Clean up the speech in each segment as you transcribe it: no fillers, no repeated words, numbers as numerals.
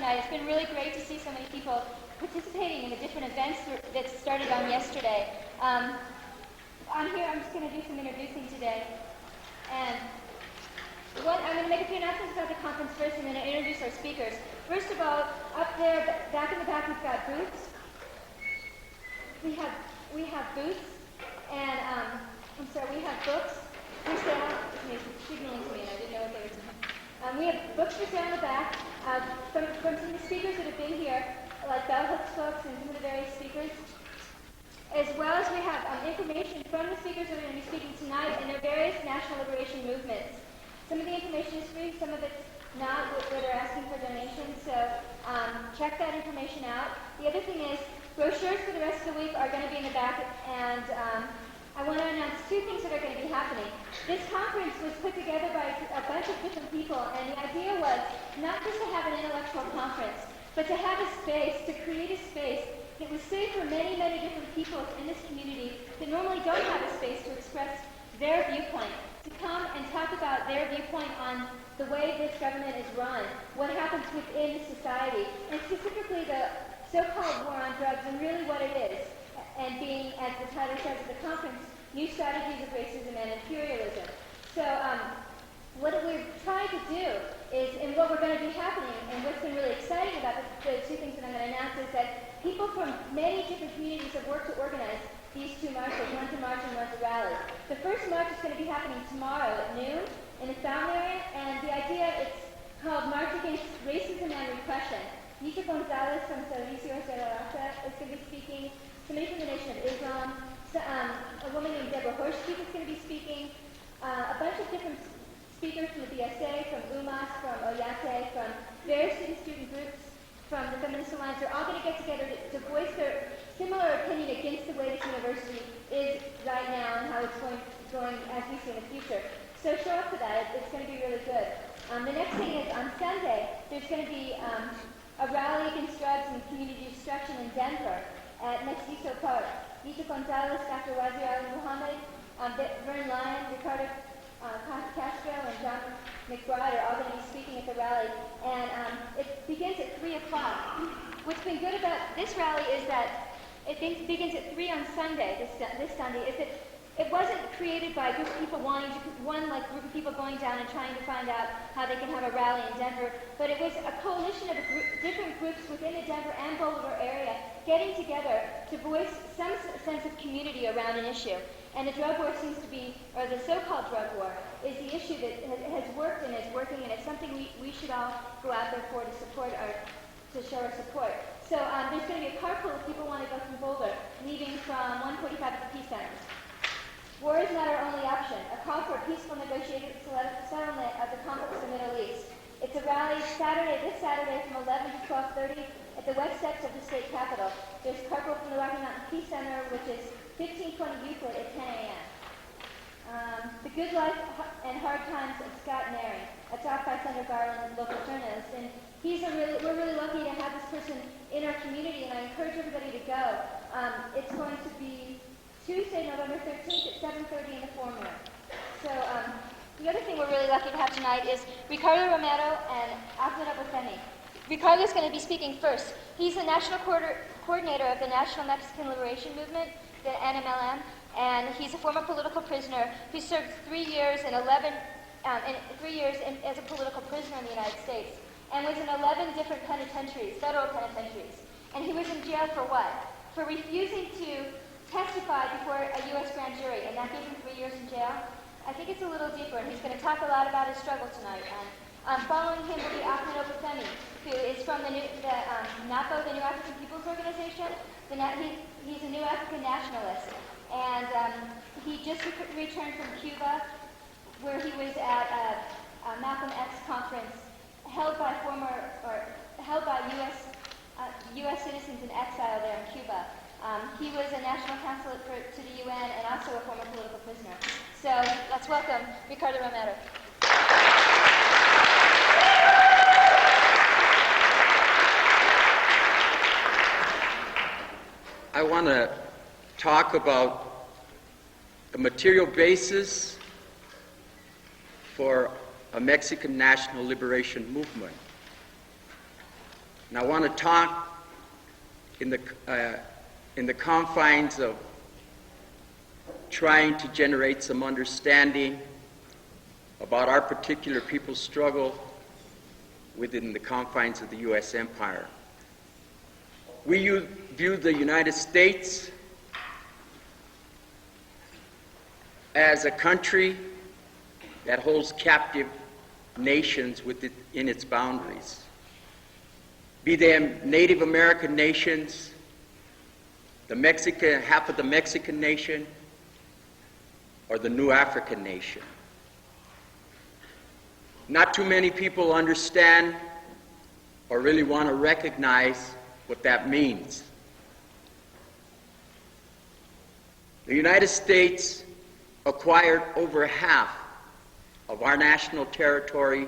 tonight. It's been really great to see so many people participating in the different events that started on yesterday. I'm here, I'm just going to do some introducing today. And I'm going to make a few announcements about the conference first, and then I'll introduce our speakers. First of all, up there, back in the back, we've got booths. We have booths, and we have books for sale. It's signaling to me, and I didn't know what they were saying. We have books for sale in the back from some of the speakers that have been here, like Bell Hooks books and some of the various speakers. As well as we have information from the speakers that are going to be speaking tonight in their various national liberation movements. Some of the information is free, some of it's not, where they're asking for donations, so check that information out. The other thing is, brochures for the rest of the week are going to be in the back, and I want to announce two things that are going to be happening. This conference was put together by a bunch of different people, and the idea was not just to have an intellectual conference, but to have a space, to create a space that was safe for many, many different people in this community that normally don't have a space to express their viewpoint, to come and talk about their viewpoint on the way this government is run, what happens within society, and specifically the so-called war on drugs and really what it is, and being, as the title says at the conference, New Strategies of Racism and Imperialism. So what we're trying to do is, and what we're going to be happening, and what's been really exciting about the two things that I'm going to announce is that people from many different communities have worked to organize these two marches, one to march and one to rally. The first march is going to be happening tomorrow at noon in the Fountain area, and the idea is called March Against Racism and Repression. Nita Gonzalez from Servicio de la Raza is going to be speaking, somebody from the Nation of Islam, a woman named Deborah Horschkeep is going to be speaking, a bunch of different speakers from the BSA, from UMAS, from Oyate, from various student groups, from the Feminist Alliance. They're all going to get together to voice their similar opinion against the way this university is right now and how it's going as we see in the future. So show up for that. It's going to be really good. The next thing is on Sunday, there's going to be a rally against drugs and community destruction in Denver at Mestizo Park. Nita Gonzalez, Dr. Wazir Ali Muhammad, Vern Lyon, Ricardo Castro, and John McBride are all going to be speaking at the rally. And it begins at 3 o'clock. What's been good about this rally is that it begins at 3 on Sunday, this Sunday, is that it wasn't created by a group of people group of people going down and trying to find out how they can have a rally in Denver, but it was a coalition of different groups within the Denver and Boulder area getting together to voice some sense of community around an issue. And the drug war seems to be, or the so-called drug war, is the issue that has worked and is working, and it's something we should all go out there for to support to show our support. So there's going to be a carpool if people want to go from Boulder, leaving from 1:45 at the Peace Center. War is not our only option. A call for a peaceful negotiated settlement of the conflict in the Middle East. It's a rally this Saturday from 11 to 12:30 at the west steps of the state capitol. There's carpool from the Rocky Mountain Peace Center, which is 1520 Euclid at 10 a.m. The Good Life and Hard Times of Scott Nary, a talk by Senator Garland, local journalist. And we're really lucky to have this person in our community, and I encourage everybody to go. It's going to be Tuesday, November 13th at 7:30 in the Forum Room. So the other thing we're really lucky to have tonight is Ricardo Romero and Ahmed Abufemi. Ricardo is going to be speaking first. He's the national coordinator of the National Mexican Liberation Movement, the NMLM, and he's a former political prisoner who served 3 years as a political prisoner in the United States, and was in 11 different penitentiaries, federal penitentiaries. And he was in jail for what? For refusing to testify before a U.S. grand jury, and that gave him 3 years in jail. I think it's a little deeper, and he's going to talk a lot about his struggle tonight. Following him will be Ahmed Abufemi, who is from the NAPO, the New African People's Organization. He's a New African nationalist, and he just returned from Cuba, where he was at a Malcolm X conference held by U.S. citizens in exile there in Cuba. He was a national counsel to the UN and also a former political prisoner. So let's welcome Ricardo Romero. I want to talk about the material basis for a Mexican national liberation movement. And I want to talk in the confines of trying to generate some understanding about our particular people's struggle within the confines of the U.S. empire. We view the United States as a country that holds captive nations within its boundaries, be them Native American nations, half of the Mexican nation, or the New African nation. Not too many people understand or really want to recognize what that means. The United States acquired over half of our national territory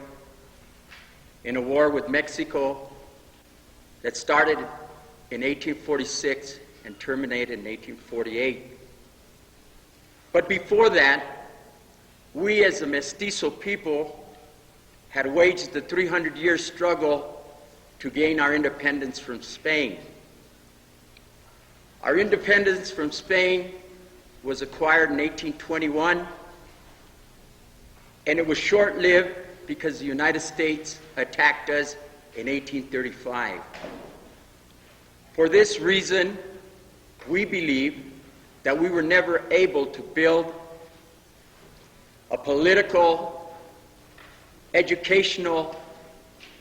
in a war with Mexico that started in 1846 and terminated in 1848. But before that, we as a mestizo people had waged the 300-year struggle to gain our independence from Spain. Our independence from Spain was acquired in 1821, and it was short-lived because the United States attacked us in 1835. For this reason, we believe that we were never able to build a political, educational,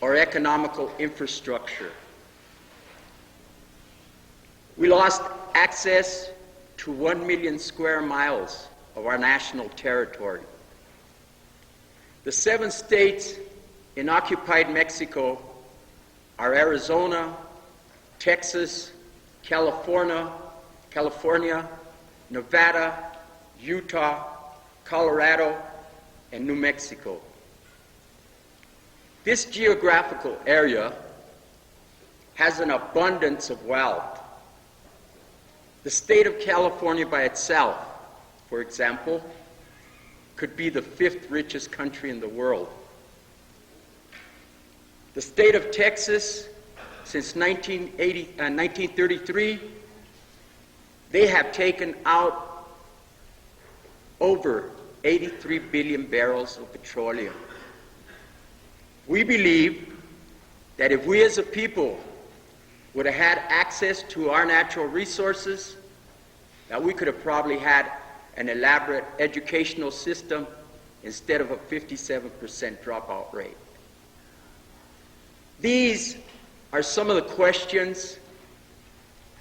or economical infrastructure. We lost access to 1 million square miles of our national territory. The 7 states in occupied Mexico are Arizona, Texas, California, Nevada, Utah, Colorado, and New Mexico. This geographical area has an abundance of wealth. The state of California by itself, for example, could be the 5th richest country in the world. The state of Texas, since 1933, they have taken out over 83 billion barrels of petroleum. We believe that if we as a people would have had access to our natural resources, that we could have probably had an elaborate educational system instead of a 57% dropout rate. These are some of the questions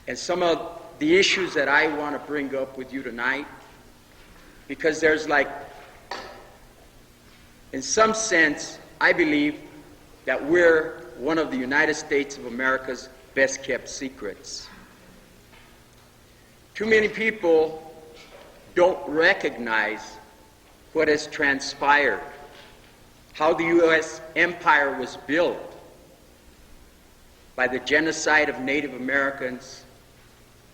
and some of the issues that I want to bring up with you tonight, because there's in some sense, I believe that we're one of the United States of America's best kept secrets. Too many people don't recognize what has transpired, how the U.S. empire was built by the genocide of Native Americans,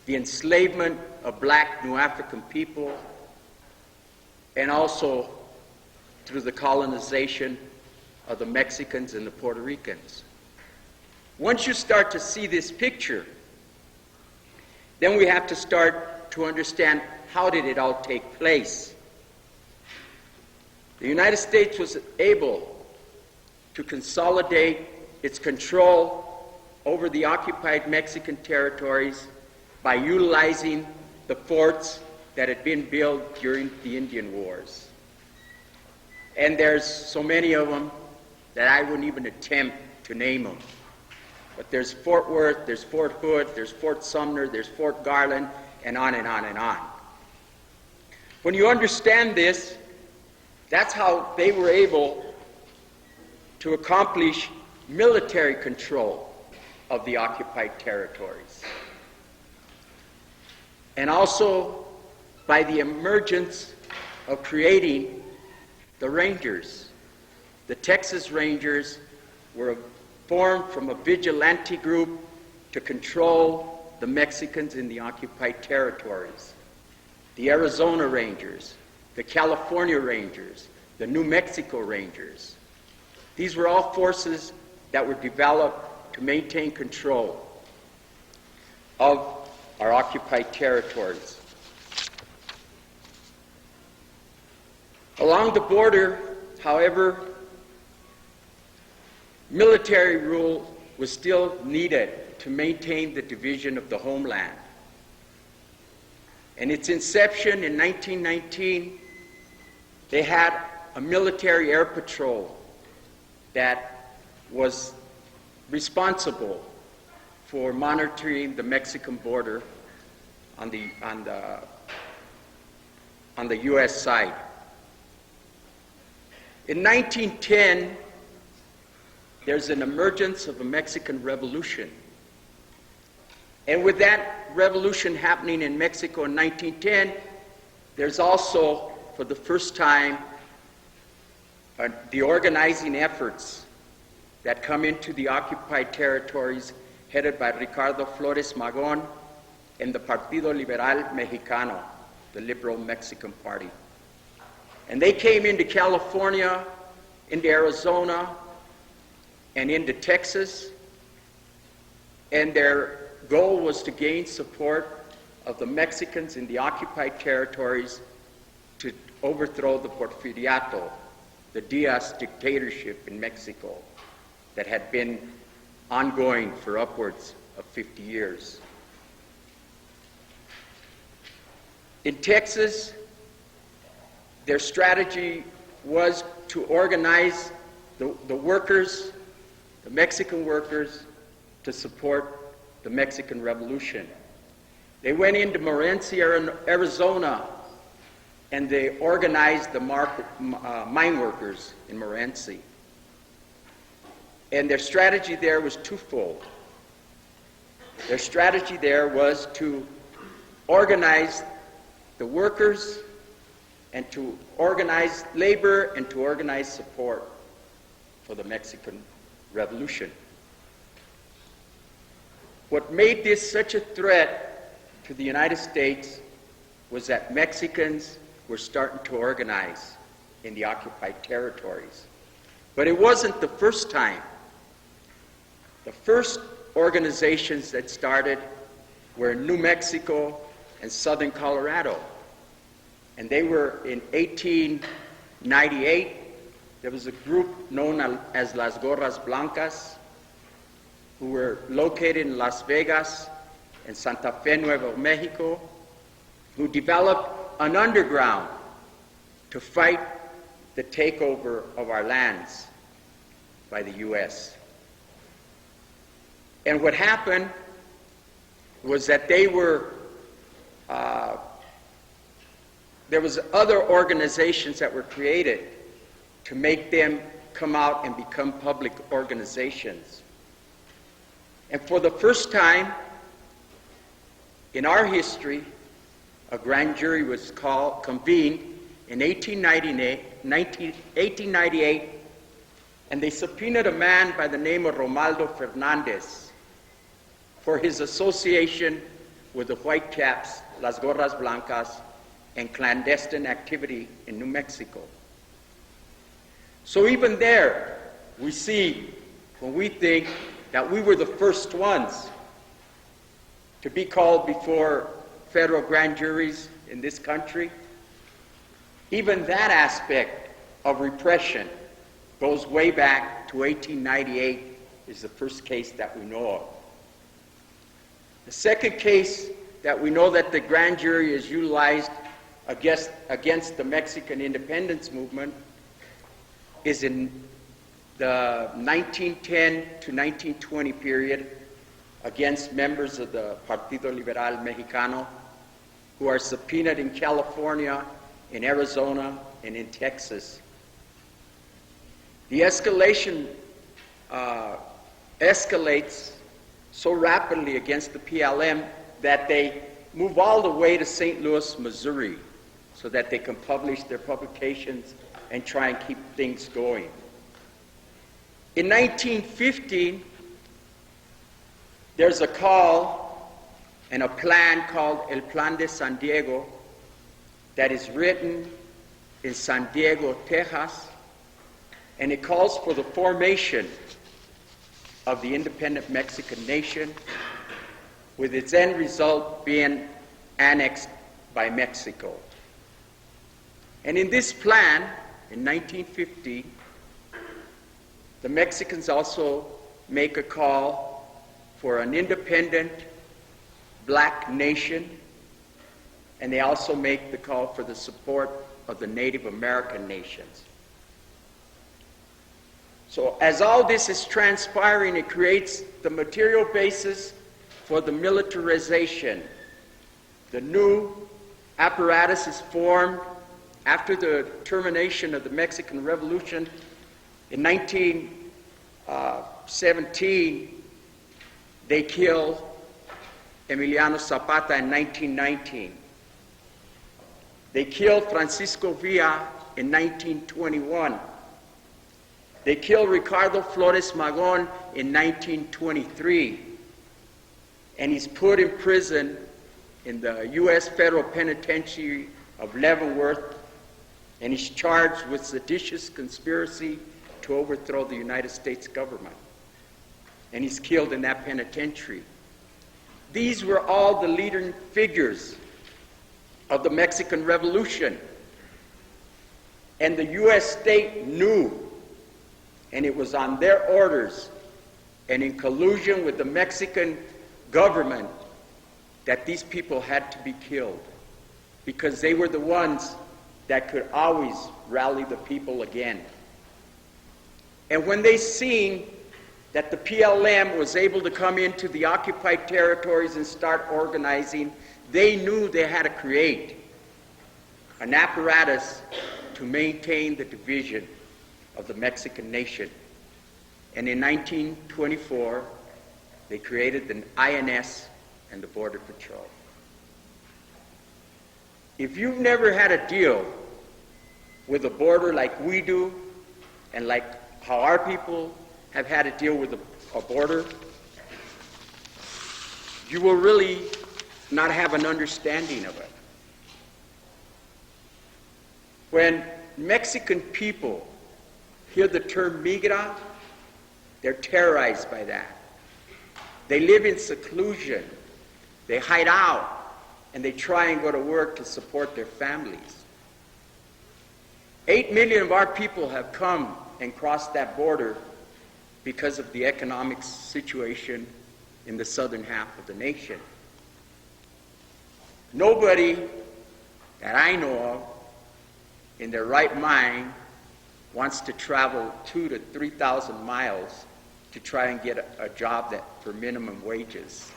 the enslavement of black New African people, and also through the colonization of the Mexicans and the Puerto Ricans. Once you start to see this picture, then we have to start to understand, how did it all take place? The United States was able to consolidate its control over the occupied Mexican territories by utilizing the forts that had been built during the Indian Wars. And there's so many of them that I wouldn't even attempt to name them. But there's Fort Worth, there's Fort Hood, there's Fort Sumner, there's Fort Garland, and on and on and on. When you understand this, that's how they were able to accomplish military control of the occupied territories. And also by the emergence of creating the Rangers. The Texas Rangers were formed from a vigilante group to control the Mexicans in the occupied territories. The Arizona Rangers, the California Rangers, the New Mexico Rangers. These were all forces that were developed to maintain control of our occupied territories. Along the border, however, military rule was still needed to maintain the division of the homeland. In its inception in 1919, they had a military air patrol that was responsible for monitoring the Mexican border on the U.S. side. In 1910, there's an emergence of a Mexican revolution. And with that revolution happening in Mexico in 1910, there's also, for the first time, the organizing efforts that come into the occupied territories headed by Ricardo Flores Magón and the Partido Liberal Mexicano, the Liberal Mexican Party. And they came into California, into Arizona, and into Texas, and their goal was to gain support of the Mexicans in the occupied territories to overthrow the Porfiriato, the Diaz dictatorship in Mexico that had been ongoing for upwards of 50 years. In Texas, their strategy was to organize the workers, the Mexican workers, to support the Mexican Revolution. They went into Morenci, Arizona, and they organized the mine workers in Morenci. And their strategy there was twofold. Their strategy there was to organize the workers and to organize labor and to organize support for the Mexican Revolution. What made this such a threat to the United States was that Mexicans were starting to organize in the occupied territories. But it wasn't the first time. The first organizations that started were in New Mexico and southern Colorado. And they were in 1898. There was a group known as Las Gorras Blancas, who were located in Las Vegas and Santa Fe, Nuevo Mexico, who developed an underground to fight the takeover of our lands by the U.S. And what happened was that they were, there was other organizations that were created to make them come out and become public organizations. And for the first time in our history, a grand jury was convened in 1898, and they subpoenaed a man by the name of Romaldo Fernandez for his association with the Whitecaps, Las Gorras Blancas, and clandestine activity in New Mexico. So even there, we see, when we think that we were the first ones to be called before federal grand juries in this country, even that aspect of repression goes way back to 1898, is the first case that we know of. The second case that we know that the grand jury is utilized against the Mexican independence movement is in the 1910 to 1920 period against members of the Partido Liberal Mexicano who are subpoenaed in California, in Arizona, and in Texas. The escalation escalates so rapidly against the PLM that they move all the way to St. Louis, Missouri, so that they can publish their publications and try and keep things going. In 1915, there's a call and a plan called El Plan de San Diego that is written in San Diego, Texas, and it calls for the formation of the independent Mexican nation, with its end result being annexed by Mexico. And in this plan, in 1950, the Mexicans also make a call for an independent black nation, and they also make the call for the support of the Native American nations. So as all this is transpiring, it creates the material basis for the militarization. The new apparatus is formed after the termination of the Mexican Revolution in 1917. They kill Emiliano Zapata in 1919. They kill Francisco Villa in 1921. They kill Ricardo Flores Magón in 1923. And he's put in prison in the U.S. Federal Penitentiary of Leavenworth, and he's charged with seditious conspiracy to overthrow the United States government. And he's killed in that penitentiary. These were all the leading figures of the Mexican Revolution. And the U.S. state knew, and it was on their orders and in collusion with the Mexican government, that these people had to be killed, because they were the ones that could always rally the people again. And when they seen that the PLM was able to come into the occupied territories and start organizing, they knew they had to create an apparatus to maintain the division of the Mexican nation. And in 1924, they created the INS and the Border Patrol. If you've never had a deal with a border like we do, and like how our people have had to deal with a border, you will really not have an understanding of it. When Mexican people hear the term migra, they're terrorized by that. They live in seclusion. They hide out, and they try and go to work to support their families. 8 million of our people have come and crossed that border because of the economic situation in the southern half of the nation. Nobody that I know of in their right mind wants to travel 2,000 to 3,000 miles to try and get a job that for minimum wages.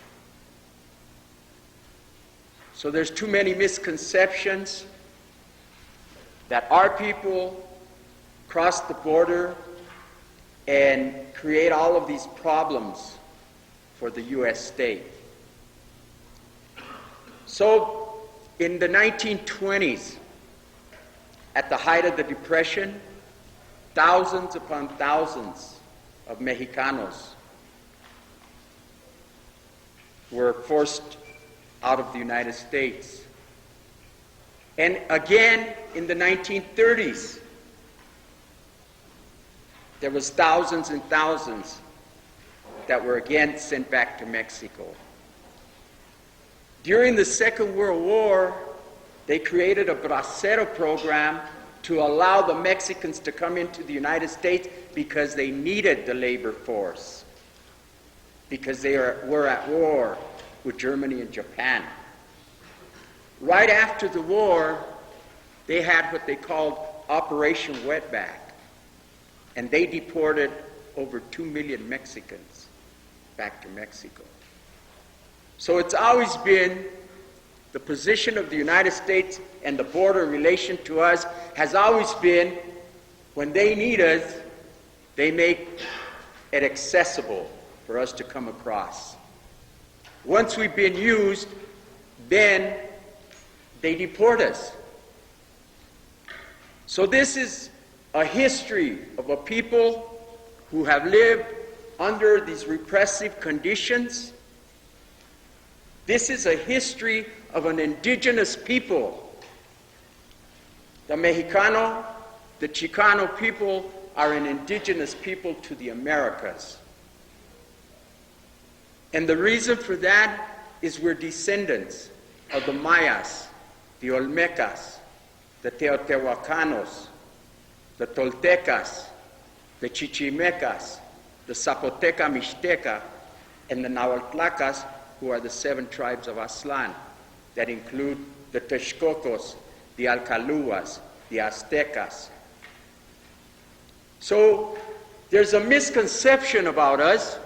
So there's too many misconceptions that our people cross the border and create all of these problems for the U.S. state. So in the 1920s, at the height of the Depression, thousands upon thousands of Mexicanos were forced out of the United States. And again, in the 1930s, there was thousands and thousands that were again sent back to Mexico. During the Second World War, they created a bracero program to allow the Mexicans to come into the United States because they needed the labor force, because they were at war with Germany and Japan. Right after the war, they had what they called Operation Wetback, and they deported over 2 million Mexicans back to Mexico. So it's always been the position of the United States and the border in relation to us has always been, when they need us, they make it accessible for us to come across. Once we've been used, then they deport us. So this is a history of a people who have lived under these repressive conditions. This is a history of an indigenous people. The Mexicano, the Chicano people are an indigenous people to the Americas. And the reason for that is we're descendants of the Mayas, the Olmecas, the Teotihuacanos, the Toltecas, the Chichimecas, the Zapoteca Mixteca, and the Nahuatlacas, who are the 7 tribes of Aztlán, that include the Texcocos, the Alcaluas, the Aztecas. So there's a misconception about us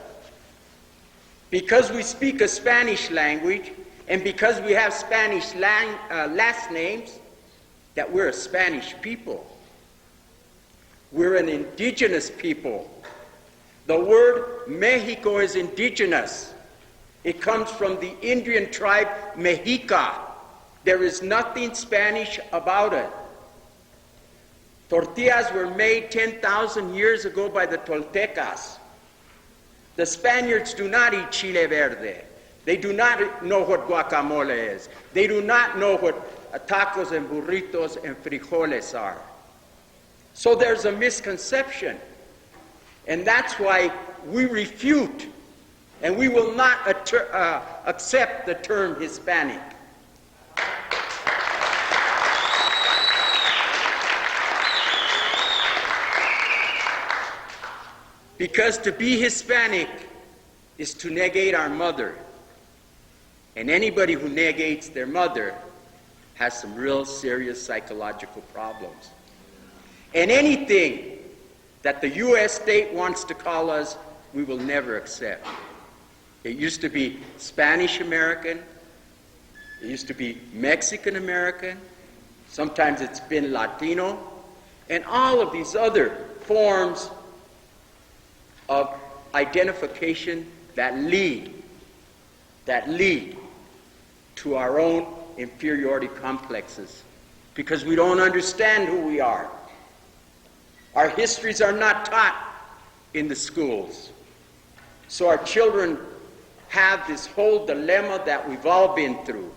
because we speak a Spanish language and because we have Spanish last names that we're a Spanish people. We're an indigenous people. The word Mexico is indigenous. It comes from the Indian tribe Mexica. There is nothing Spanish about it. Tortillas were made 10,000 years ago by the Toltecas. The Spaniards do not eat chile verde. They do not know what guacamole is. They do not know what tacos and burritos and frijoles are. So there's a misconception. And that's why we refute and we will not accept the term Hispanic. Because to be Hispanic is to negate our mother. And anybody who negates their mother has some real serious psychological problems. And anything that the U.S. state wants to call us, we will never accept. It used to be Spanish American. It used to be Mexican American. Sometimes it's been Latino. And all of these other forms of identification that lead to our own inferiority complexes because we don't understand who we are. Our histories are not taught in the schools. So our children have this whole dilemma that we've all been through.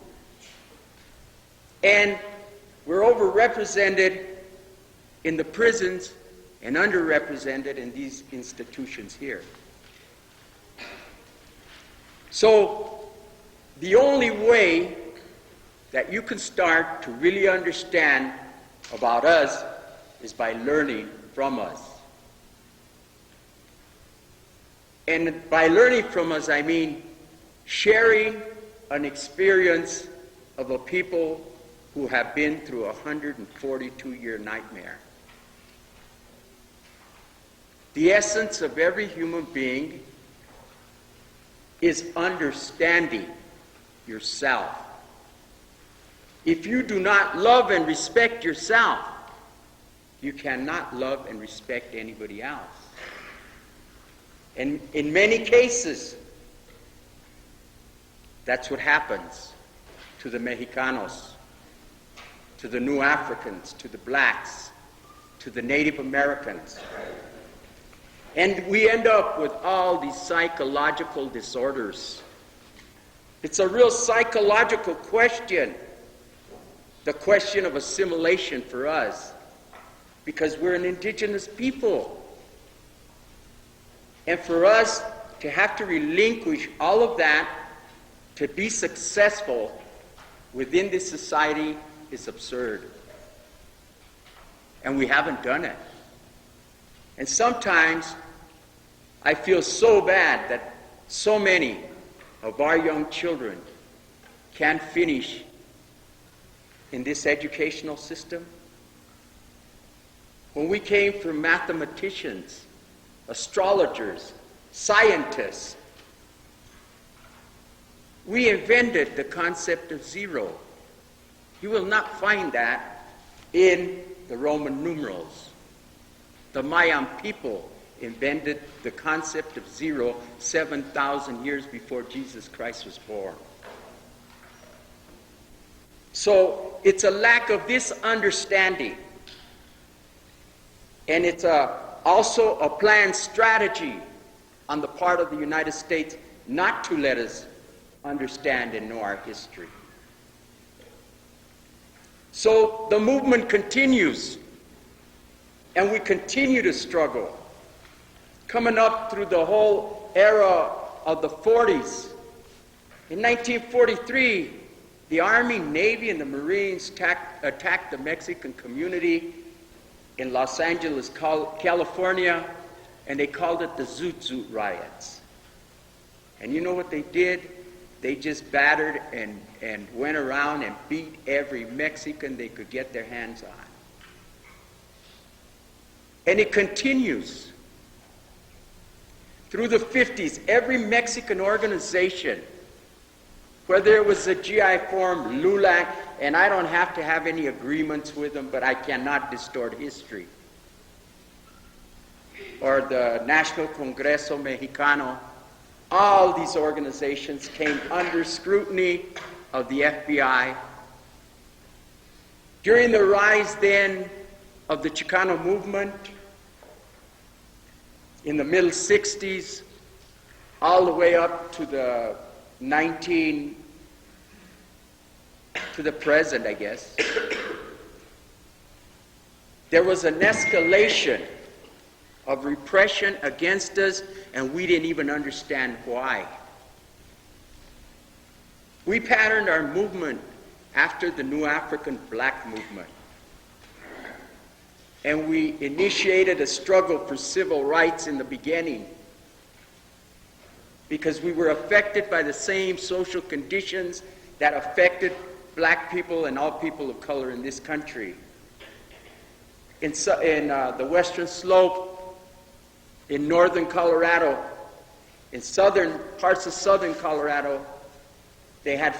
And we're overrepresented in the prisons and underrepresented in these institutions here. So the only way that you can start to really understand about us is by learning from us. And by learning from us, I mean sharing an experience of a people who have been through a 142-year nightmare. The essence of every human being is understanding yourself. If you do not love and respect yourself, you cannot love and respect anybody else. And in many cases, that's what happens to the Mexicanos, to the New Africans, to the blacks, to the Native Americans. And we end up with all these psychological disorders. It's a real psychological question, the question of assimilation for us, because we're an indigenous people. And for us to have to relinquish all of that to be successful within this society is absurd. And we haven't done it. And sometimes I feel so bad that so many of our young children can't finish in this educational system. When we came from mathematicians, astrologers, scientists, we invented the concept of zero. You will not find that in the Roman numerals. The Mayan people invented the concept of zero 7,000 years before Jesus Christ was born. So it's a lack of this understanding. And it's also a planned strategy on the part of the United States not to let us understand and know our history. So the movement continues, and we continue to struggle. Coming up through the whole era of the 40s. In 1943, the Army, Navy, and the Marines attacked the Mexican community in Los Angeles, California, and they called it the Zoot Zoot riots. And you know what they did? They just battered and went around and beat every Mexican they could get their hands on. And it continues. Through the 50s, every Mexican organization, whether it was the GI Forum, LULAC, and I don't have to have any agreements with them, but I cannot distort history, or the National Congreso Mexicano, all these organizations came under scrutiny of the FBI. During the rise then of the Chicano movement, in the middle 60s, all the way up to the present, I guess, there was an escalation of repression against us, and we didn't even understand why. We patterned our movement after the New African Black movement. And we initiated a struggle for civil rights in the beginning because we were affected by the same social conditions that affected black people and all people of color in this country. In the Western Slope, in northern Colorado, in southern parts of southern Colorado, they had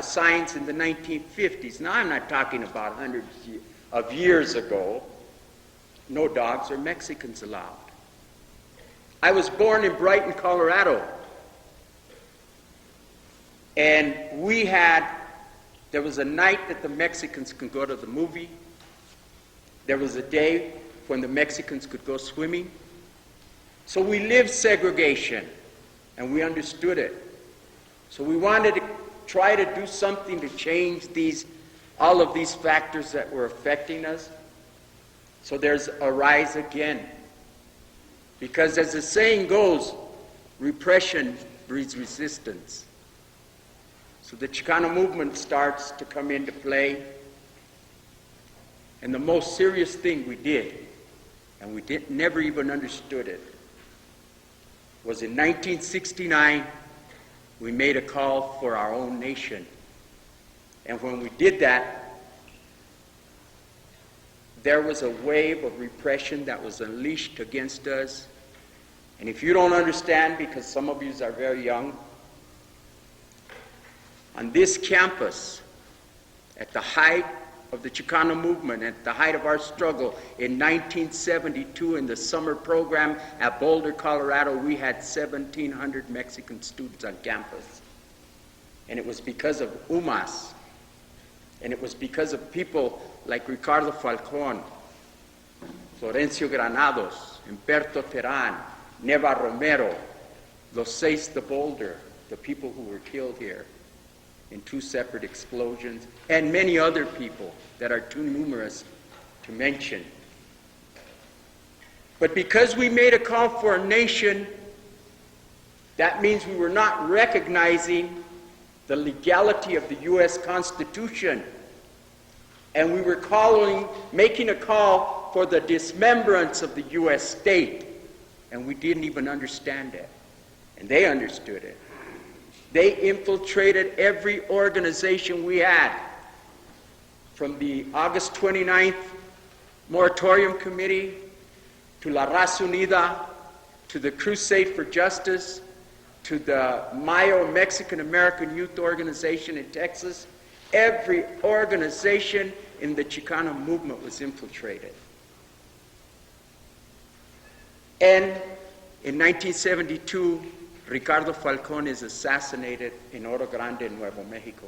signs in the 1950s. Now, I'm not talking about hundreds of years ago. No dogs or Mexicans allowed. I was born in Brighton, Colorado. And there was a night that the Mexicans could go to the movie. There was a day when the Mexicans could go swimming. So we lived segregation, and we understood it. So we wanted to try to do something to change all of these factors that were affecting us. So there's a rise again. Because as the saying goes, repression breeds resistance. So the Chicano movement starts to come into play. And the most serious thing we did, and we never even understood it, was in 1969, we made a call for our own nation. And when we did that, there was a wave of repression that was unleashed against us. And if you don't understand, because some of you are very young, on this campus, at the height of the Chicano movement, at the height of our struggle, in 1972 in the summer program at Boulder, Colorado, we had 1,700 Mexican students on campus. And it was because of UMAS. And it was because of people like Ricardo Falcón, Florencio Granados, Humberto Terán, Neva Romero, Los Seis de Boulder, the people who were killed here in 2 separate explosions, and many other people that are too numerous to mention. But because we made a call for a nation, that means we were not recognizing the legality of the U.S. Constitution. And we were making a call for the dismemberance of the U.S. state. And we didn't even understand it. And they understood it. They infiltrated every organization we had, from the August 29th Moratorium Committee, to La Raza Unida, to the Crusade for Justice, to the Mayo Mexican American Youth Organization in Texas. Every organization in the Chicano movement was infiltrated. And in 1972, Ricardo Falcón is assassinated in Oro Grande, Nuevo Mexico,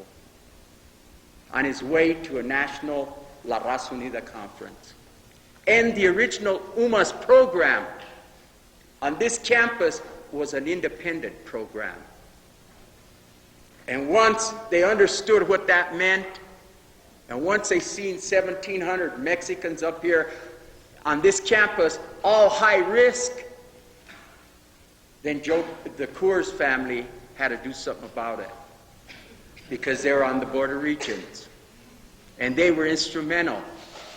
on his way to a national La Raza Unida conference. And the original UMAS program on this campus was an independent program. And once they understood what that meant, and once they seen 1,700 Mexicans up here on this campus, all high risk, then the Coors family had to do something about it because they were on the border regions. And they were instrumental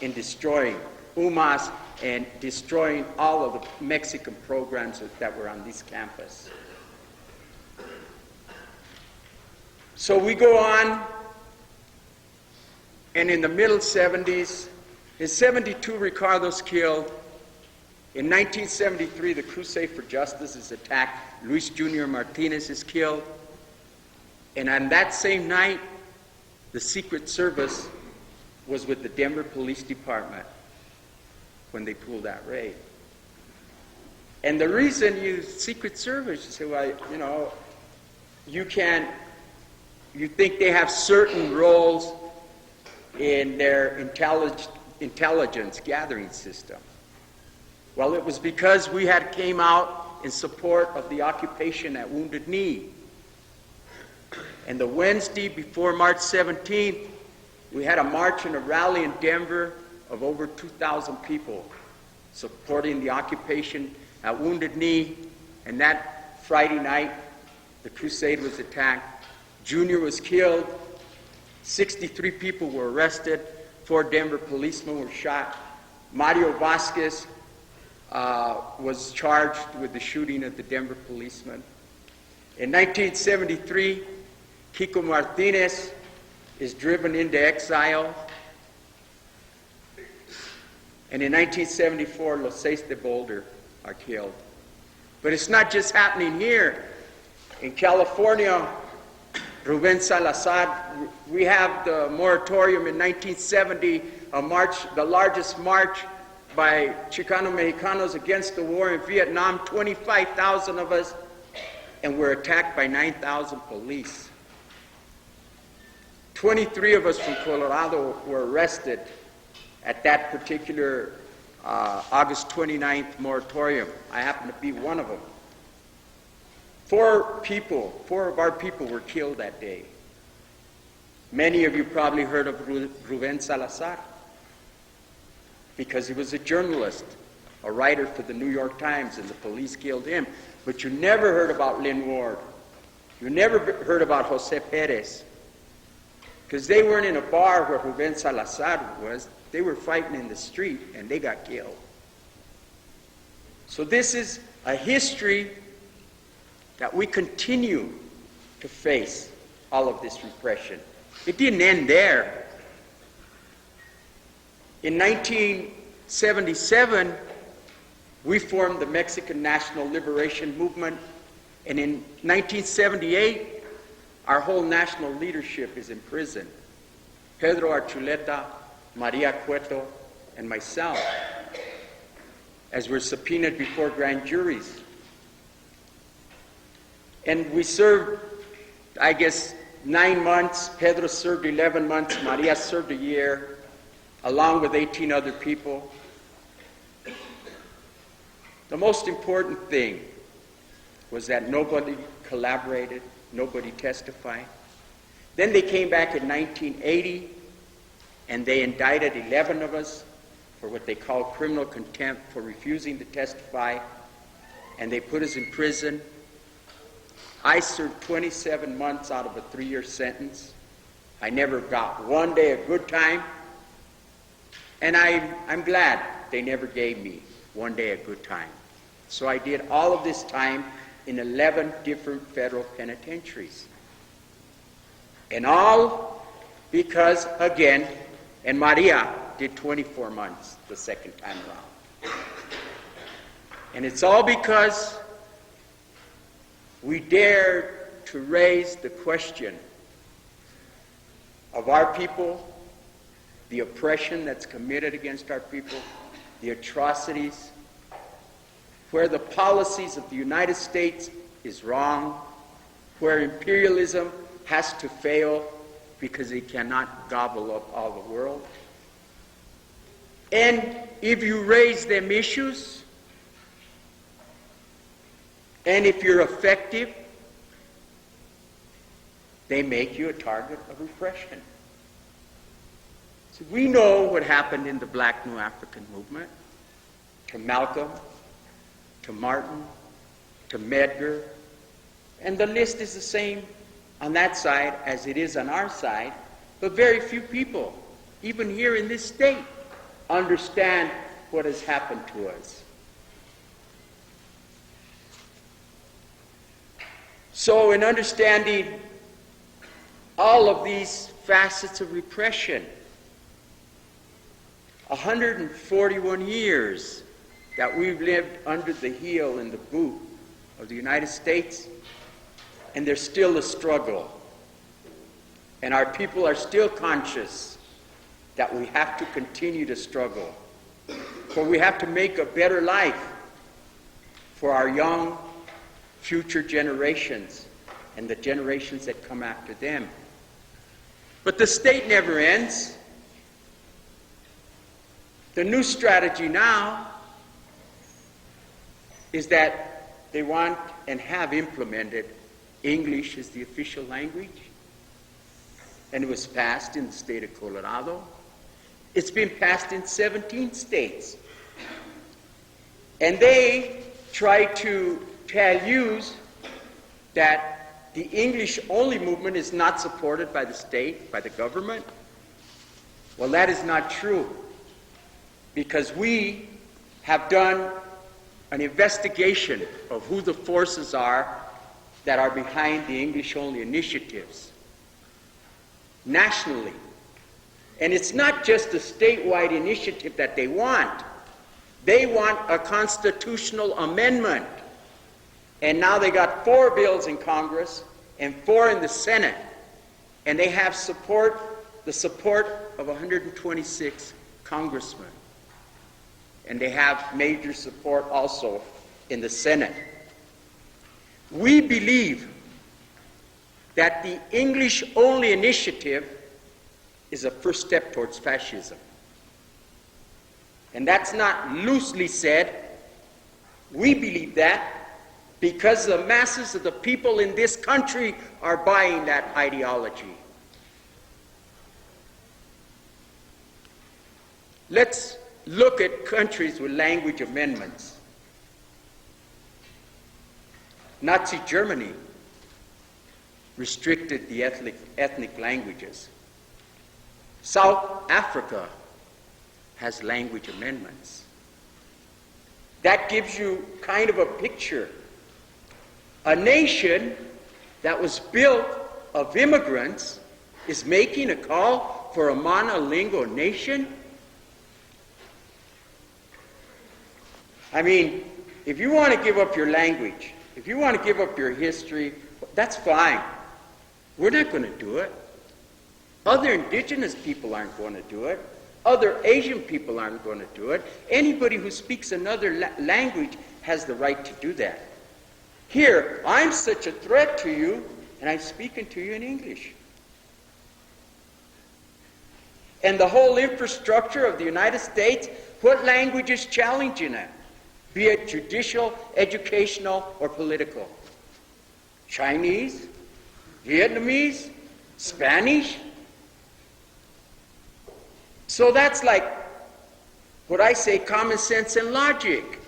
in destroying UMAS and destroying all of the Mexican programs that were on this campus. So we go on, and in the middle 70s, in 72, Ricardo's killed. In 1973, the Crusade for Justice is attacked. Luis Jr. Martinez is killed. And on that same night, the Secret Service was with the Denver Police Department when they pulled that raid. And the reason you Secret Service, you say, well, you know, you think they have certain roles in their intelligence gathering system. Well, it was because we had came out in support of the occupation at Wounded Knee. And the Wednesday before March 17th, we had a march and a rally in Denver of over 2,000 people supporting the occupation at Wounded Knee. And that Friday night, the Crusade was attacked. Junior was killed. 63 people were arrested. 4 Denver policemen were shot. Mario Vasquez was charged with the shooting of the Denver policeman. In 1973, Kiko Martinez is driven into exile. And in 1974, Los Seis de Boulder are killed. But it's not just happening here. In California, Ruben Salazar, we have the moratorium in 1970, a march, the largest march by Chicano Mexicanos against the war in Vietnam, 25,000 of us, and we're attacked by 9,000 police. 23 of us from Colorado were arrested at that particular August 29th moratorium. I happen to be one of them. 4 of our people were killed that day. Many of you probably heard of Ruben Salazar because he was a journalist, a writer for the New York Times, and the police killed him. But you never heard about Lynn Ward. You never heard about Jose Perez because they weren't in a bar where Ruben Salazar was. They were fighting in the street, and they got killed. So this is a history that we continue to face all of this repression. It didn't end there. In 1977, we formed the Mexican National Liberation Movement, and in 1978, our whole national leadership is in prison. Pedro Archuleta, Maria Cueto, and myself, as we're subpoenaed before grand juries. And we served, I guess, 9 months. Pedro served 11 months. Maria served a year, along with 18 other people. The most important thing was that nobody collaborated, nobody testified. Then they came back in 1980, and they indicted 11 of us for what they call criminal contempt for refusing to testify, and they put us in prison. I served 27 months out of a 3-year sentence. I never got one day of good time, and I'm glad they never gave me one day of good time. So I did all of this time in 11 different federal penitentiaries. And all because, again, and Maria did 24 months the second time around. And it's all because we dared to raise the question of our people, the oppression that's committed against our people, the atrocities, where the policies of the United States is wrong, where imperialism has to fail because it cannot gobble up all the world. And if you raise them issues, and if you're effective, they make you a target of repression. So we know what happened in the Black New African movement, to Malcolm, to Martin, to Medgar, and the list is the same on that side as it is on our side, but very few people, even here in this state, understand what has happened to us. So in understanding all of these facets of repression, 141 years that we've lived under the heel and the boot of the United States, and there's still a struggle. And our people are still conscious that we have to continue to struggle. For we have to make a better life for our young future generations and the generations that come after them. But the state never ends. The new strategy now is that they want and have implemented English as the official language. And it was passed in the state of Colorado. It's been passed in 17 states. And they try to tell you that the English-only movement is not supported by the state, by the government. Well, that is not true, because we have done an investigation of who the forces are that are behind the English-only initiatives nationally. And it's not just a statewide initiative that they want. They want a constitutional amendment. And now they got 4 bills in Congress and 4 in the Senate. And they have the support of 126 congressmen. And they have major support also in the Senate. We believe that the English-only initiative is a first step towards fascism. And that's not loosely said. We believe that because the masses of the people in this country are buying that ideology. Let's look at countries with language amendments. Nazi Germany restricted the ethnic languages. South Africa has language amendments. That gives you kind of a picture. A nation that was built of immigrants is making a call for a monolingual nation. I mean, if you want to give up your language, if you want to give up your history, that's fine. We're not going to do it. Other indigenous people aren't going to do it. Other Asian people aren't going to do it. Anybody who speaks another language has the right to do that. Here, I'm such a threat to you, and I'm speaking to you in English. And the whole infrastructure of the United States, what language is challenging it? Be it judicial, educational, or political. Chinese, Vietnamese, Spanish. So that's like what I say, common sense and logic.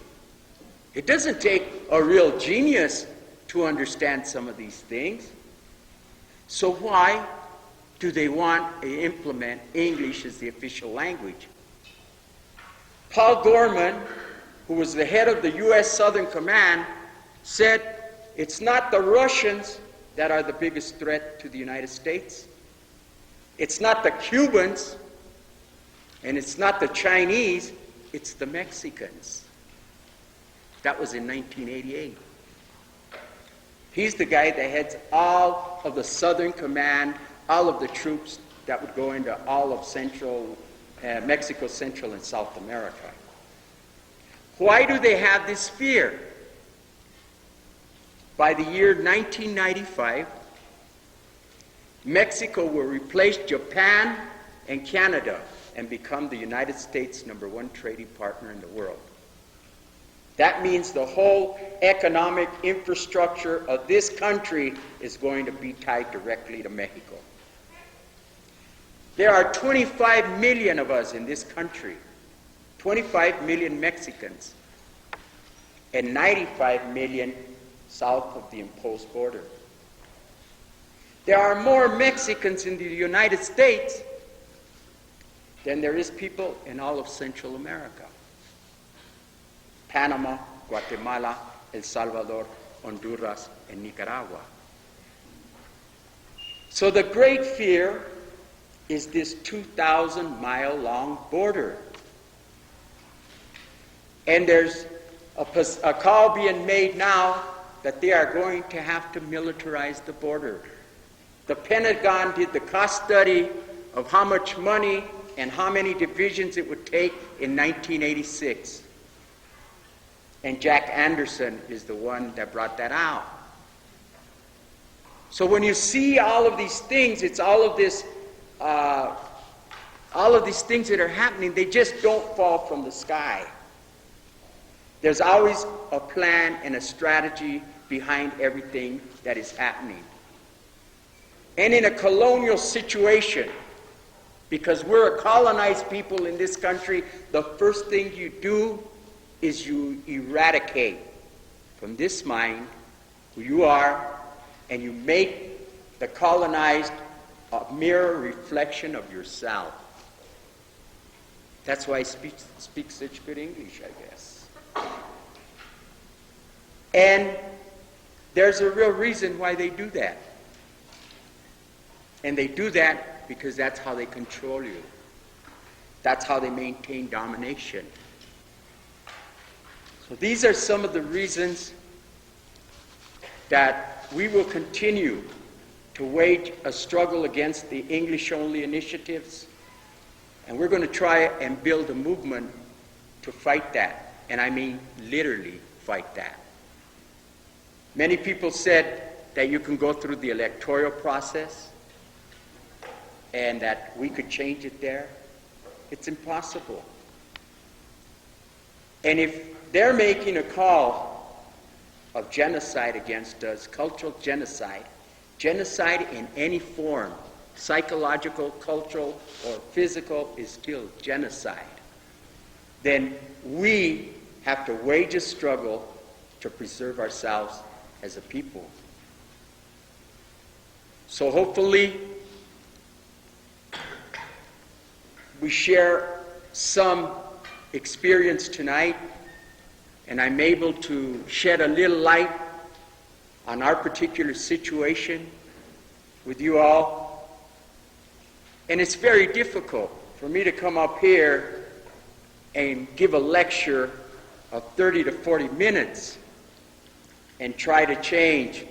It doesn't take a real genius to understand some of these things. So why do they want to implement English as the official language? Paul Gorman, who was the head of the U.S. Southern Command, said it's not the Russians that are the biggest threat to the United States. It's not the Cubans, and it's not the Chinese, it's the Mexicans. That was in 1988. He's the guy that heads all of the Southern Command, all of the troops that would go into all of Mexico, Central, and South America. Why do they have this fear? By the year 1995, Mexico will replace Japan and Canada and become the United States' #1 trading partner in the world. That means the whole economic infrastructure of this country is going to be tied directly to Mexico. There are 25 million of us in this country, 25 million Mexicans, and 95 million south of the imposed border. There are more Mexicans in the United States than there is people in all of Central America. Panama, Guatemala, El Salvador, Honduras, and Nicaragua. So the great fear is this 2,000-mile-long border. And there's a call being made now that they are going to have to militarize the border. The Pentagon did the cost study of how much money and how many divisions it would take in 1986. And Jack Anderson is the one that brought that out. So when you see all of these things, it's all of these things that are happening, they just don't fall from the sky. There's always a plan and a strategy behind everything that is happening. And in a colonial situation, because we're a colonized people in this country, the first thing you do is you eradicate from this mind who you are, and you make the colonized a mirror reflection of yourself. That's why I speak such good English, I guess. And there's a real reason why they do that. And they do that because that's how they control you. That's how they maintain domination. So these are some of the reasons that we will continue to wage a struggle against the English-only initiatives. And we're going to try and build a movement to fight that. And I mean literally fight that. Many people said that you can go through the electoral process and that we could change it there. It's impossible. And if they're making a call of genocide against us, cultural genocide, genocide in any form, psychological, cultural, or physical, is still genocide, then we have to wage a struggle to preserve ourselves as a people. So hopefully we share some experience tonight, and I'm able to shed a little light on our particular situation with you all. And it's very difficult for me to come up here and give a lecture of 30 to 40 minutes and try to change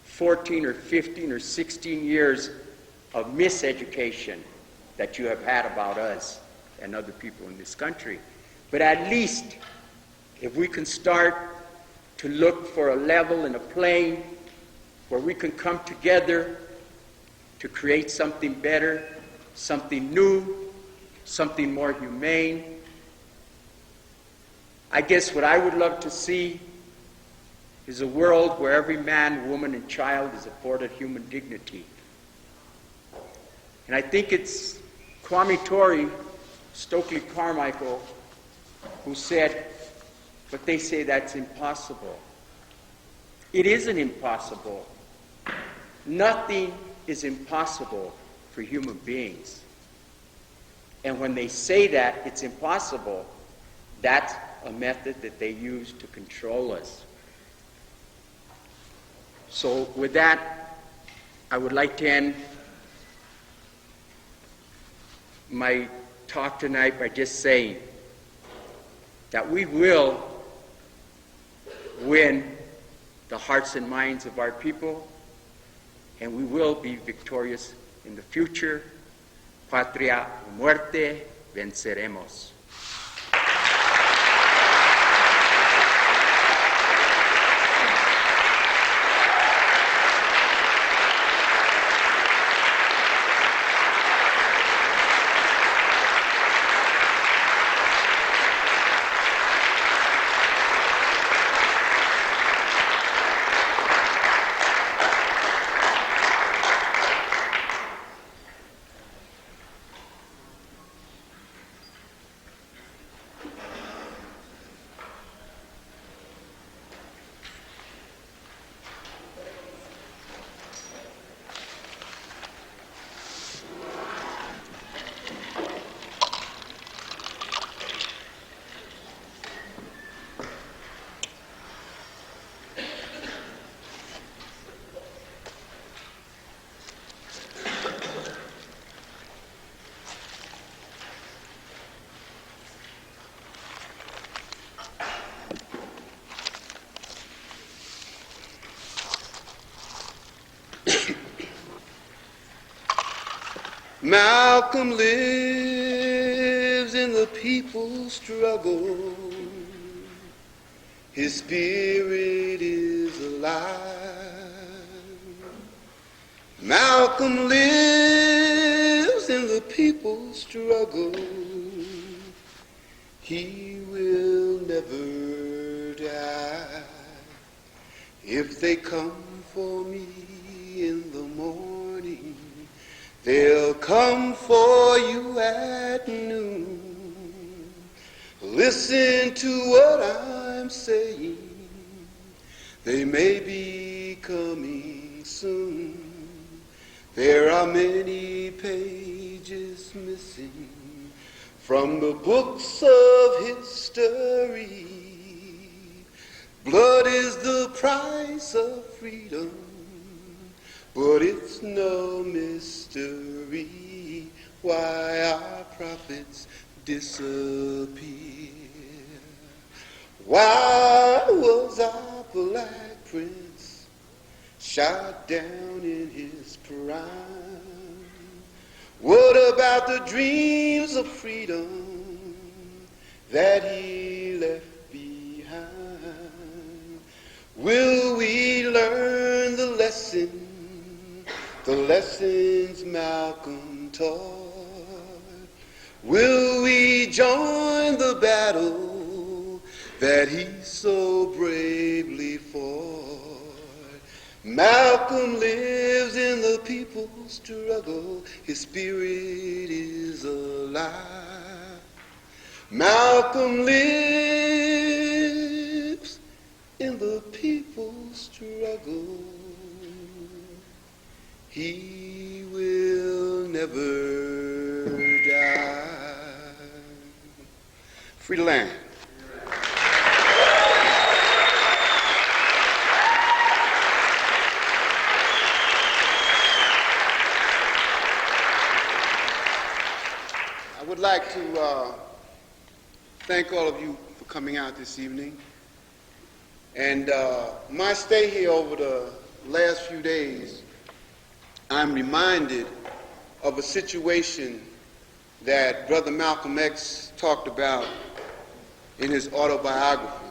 14 or 15 or 16 years of miseducation that you have had about us and other people in this country. But at least if we can start to look for a level and a plane where we can come together to create something better, something new, something more humane. I guess what I would love to see is a world where every man, woman, and child is afforded human dignity. And I think it's Kwame Ture, Stokely Carmichael, who said, but they say that's impossible. It isn't impossible. Nothing is impossible for human beings. And when they say that it's impossible, that's a method that they use to control us. So with that, I would like to end my talk tonight by just saying that we will win the hearts and minds of our people, and we will be victorious in the future. Patria o muerte, venceremos. Malcolm lives in the people's struggle. His spirit is alive. Malcolm lives in the people's struggle. He will never die. If they come for me in the morning, they'll come for you at noon. Listen to what I'm saying. They may be coming soon. There are many pages missing from the books of history. Blood is the price of freedom, but it's no mystery why our prophets disappear. Why was our black prince shot down in his prime? What about the dreams of freedom that he left behind? Will we learn the lessons Malcolm taught? Will we join the battle that he so bravely fought? Malcolm lives in the people's struggle. His spirit is alive. Malcolm lives in the people's struggle. He will never die. Free the land. I would like to thank all of you for coming out this evening. And my stay here over the last few days, I'm reminded of a situation that Brother Malcolm X talked about in his autobiography.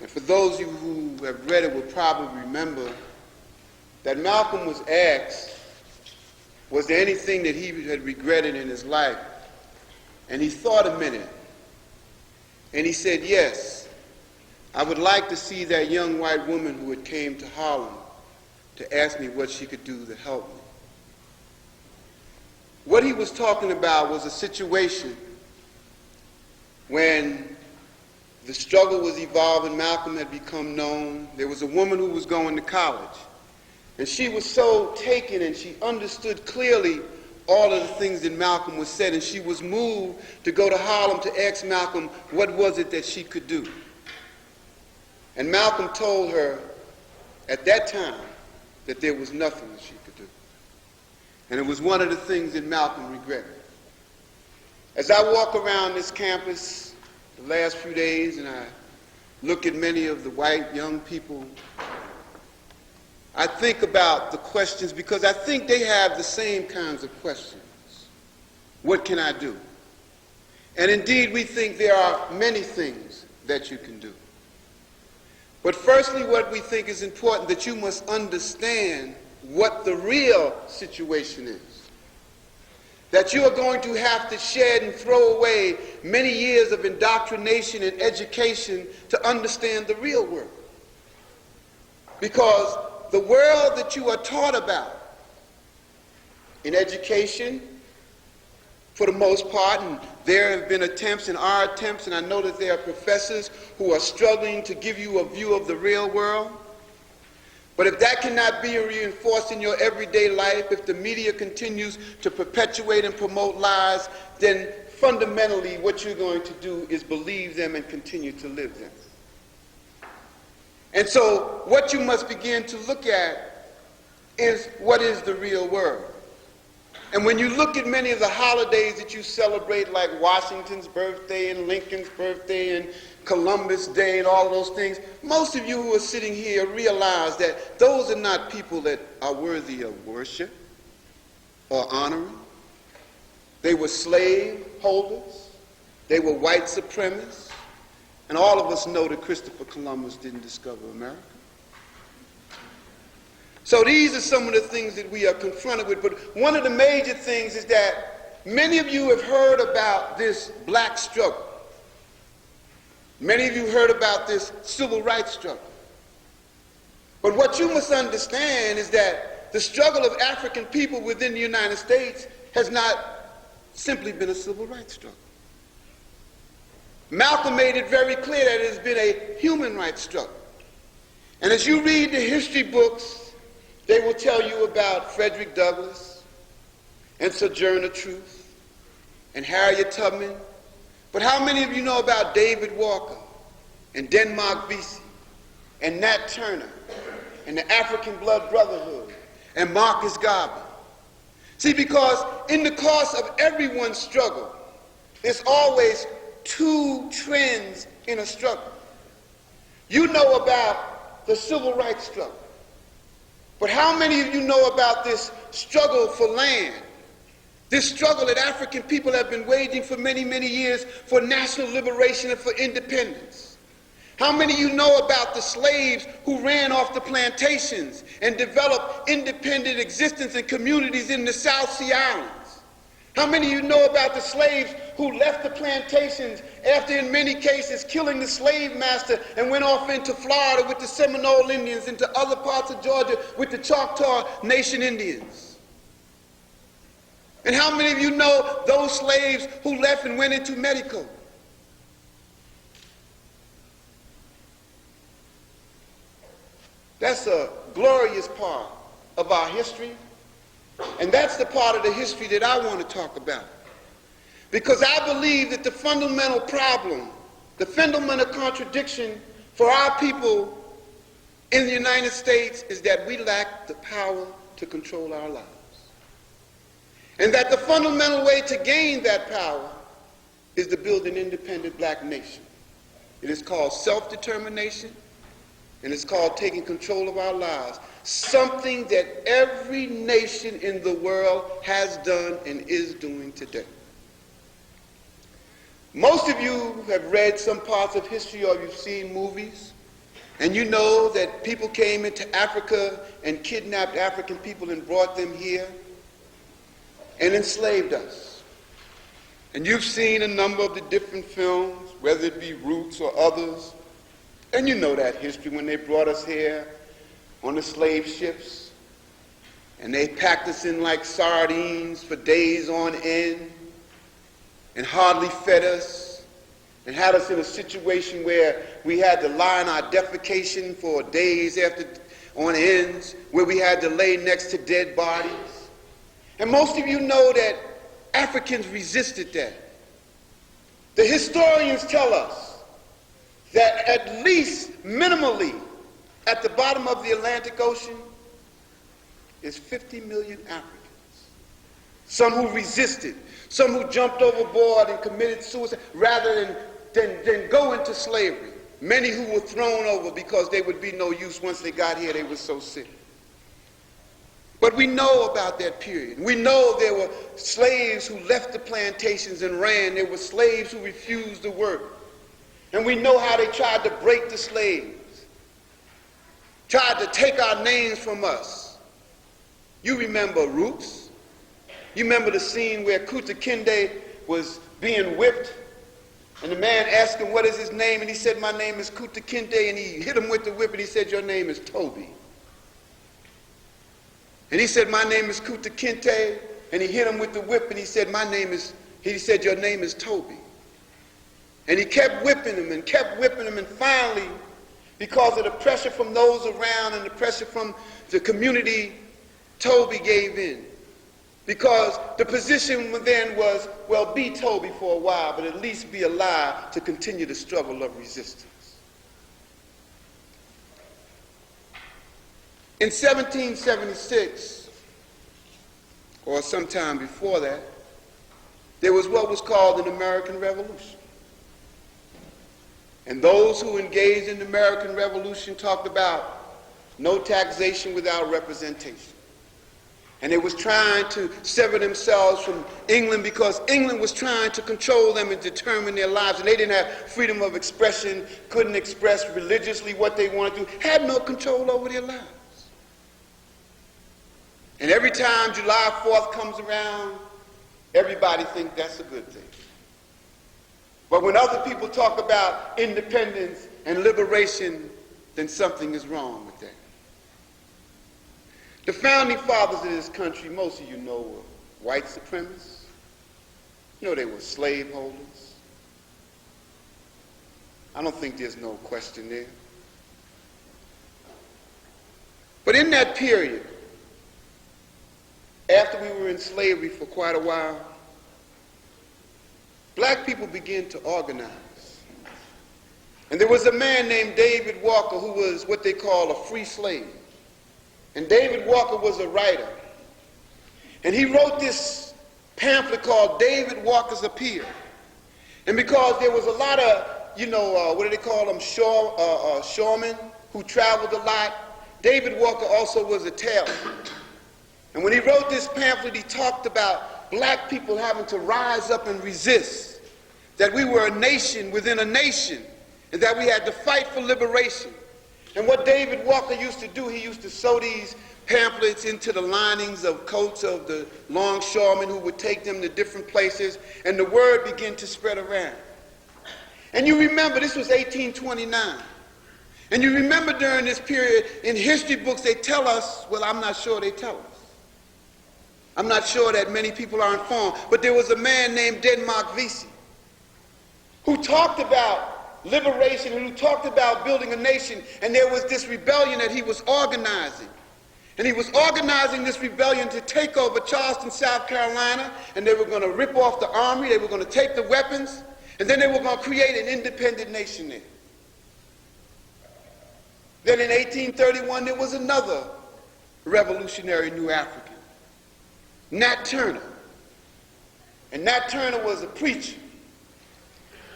And for those of you who have read it will probably remember that Malcolm was asked, was there anything that he had regretted in his life? And he thought a minute. And he said, yes, I would like to see that young white woman who had came to Harlem to ask me what she could do to help me. What he was talking about was a situation when the struggle was evolving, Malcolm had become known. There was a woman who was going to college. And she was so taken and she understood clearly all of the things that Malcolm was said, and she was moved to go to Harlem to ask Malcolm what was it that she could do. And Malcolm told her at that time that there was nothing that she could do. And it was one of the things that Malcolm regretted. As I walk around this campus the last few days and I look at many of the white young people, I think about the questions because I think they have the same kinds of questions. What can I do? And indeed, we think there are many things that you can do. But firstly, what we think is important, that you must understand what the real situation is. That you are going to have to shed and throw away many years of indoctrination and education to understand the real world. Because the world that you are taught about in education, for the most part, and there have been attempts and are attempts, and I know that there are professors who are struggling to give you a view of the real world. But if that cannot be reinforced in your everyday life, if the media continues to perpetuate and promote lies, then fundamentally what you're going to do is believe them and continue to live them. And so what you must begin to look at is what is the real world. And when you look at many of the holidays that you celebrate, like Washington's birthday and Lincoln's birthday and Columbus Day and all those things, most of you who are sitting here realize that those are not people that are worthy of worship. or honoring. They were slave holders. They were white supremacists. And all of us know that Christopher Columbus didn't discover America. So these are some of the things that we are confronted with. But one of the major things is that many of you have heard about this black struggle. Many of you heard about this civil rights struggle. But what you must understand is that the struggle of African people within the United States has not simply been a civil rights struggle. Malcolm made it very clear that it has been a human rights struggle. And as you read the history books, they will tell you about Frederick Douglass and Sojourner Truth and Harriet Tubman. But how many of you know about David Walker and Denmark Vesey and Nat Turner and the African Blood Brotherhood and Marcus Garvey? See, because in the course of everyone's struggle, there's always two trends in a struggle. You know about the civil rights struggle. But how many of you know about this struggle for land? This struggle that African people have been waging for many, many years for national liberation and for independence? How many of you know about the slaves who ran off the plantations and developed independent existence and communities in the South Sea Islands? How many of you know about the slaves who left the plantations after, in many cases, killing the slave master and went off into Florida with the Seminole Indians, into other parts of Georgia with the Choctaw Nation Indians? And how many of you know those slaves who left and went into Mexico? That's a glorious part of our history. And that's the part of the history that I want to talk about. Because I believe that the fundamental problem, the fundamental contradiction for our people in the United States is that we lack the power to control our lives. And that the fundamental way to gain that power is to build an independent black nation. It is called self-determination, and it's called taking control of our lives. Something that every nation in the world has done and is doing today. Most of you have read some parts of history or you've seen movies, and you know that people came into Africa and kidnapped African people and brought them here and enslaved us. And you've seen a number of the different films, whether it be Roots or others, and you know that history when they brought us here on the slave ships, and they packed us in like sardines for days on end, and hardly fed us, and had us in a situation where we had to lie in our defecation for days after on ends, where we had to lay next to dead bodies. And most of you know that Africans resisted that. The historians tell us that at least minimally, at the bottom of the Atlantic Ocean is 50 million Africans. Some who resisted, some who jumped overboard and committed suicide rather than go into slavery. Many who were thrown over because they would be no use once they got here, they were so sick. But we know about that period. We know there were slaves who left the plantations and ran. There were slaves who refused to work. And we know how they tried to break the slaves. Tried to take our names from us. You remember Roots? You remember the scene where Kunta Kinte was being whipped, and the man asked him, what is his name? And he said, my name is Kunta Kinte, and he hit him with the whip, and he said, your name is Toby. And he said, my name is Kunta Kinte, and he hit him with the whip, and he said, your name is Toby. And he kept whipping him, and finally, because of the pressure from those around and the pressure from the community, Toby gave in. Because the position then was, well, be Toby for a while, but at least be alive to continue the struggle of resistance. In 1776, or sometime before that, there was what was called an American Revolution. And those who engaged in the American Revolution talked about no taxation without representation. And they was trying to sever themselves from England because England was trying to control them and determine their lives. And they didn't have freedom of expression, couldn't express religiously what they wanted to, had no control over their lives. And every time July 4th comes around, everybody thinks that's a good thing. But when other people talk about independence and liberation, then something is wrong with that. The founding fathers of this country, most of you know, were white supremacists. You know, they were slaveholders. I don't think there's no question there. But in that period, after we were in slavery for quite a while, black people began to organize. And there was a man named David Walker who was what they call a free slave. And David Walker was a writer. And he wrote this pamphlet called David Walker's Appeal. And because there was a lot of, what do they call them, shoremen who traveled a lot, David Walker also was a tailor. And when he wrote this pamphlet, he talked about black people having to rise up and resist, that we were a nation within a nation, and that we had to fight for liberation. And what David Walker used to do, he used to sew these pamphlets into the linings of coats of the longshoremen who would take them to different places, and the word began to spread around. And you remember, this was 1829. And you remember during this period, in history books, they tell us, well, I'm not sure they tell us. I'm not sure that many people are informed, but there was a man named Denmark Vesey who talked about liberation, who talked about building a nation, and there was this rebellion that he was organizing. And he was organizing this rebellion to take over Charleston, South Carolina, and they were going to rip off the army, they were going to take the weapons, and then they were going to create an independent nation there. Then in 1831, there was another revolutionary New African, Nat Turner. And Nat Turner was a preacher.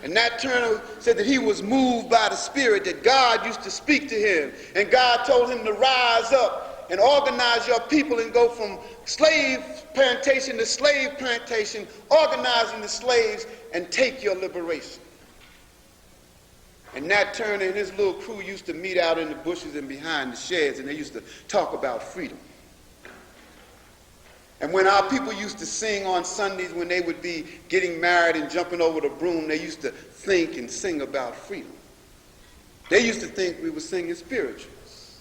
And Nat Turner said that he was moved by the Spirit, that God used to speak to him. And God told him to rise up and organize your people and go from slave plantation to slave plantation, organizing the slaves and take your liberation. And Nat Turner and his little crew used to meet out in the bushes and behind the sheds, and they used to talk about freedom. And when our people used to sing on Sundays when they would be getting married and jumping over the broom, they used to think and sing about freedom. They used to think we were singing spirituals,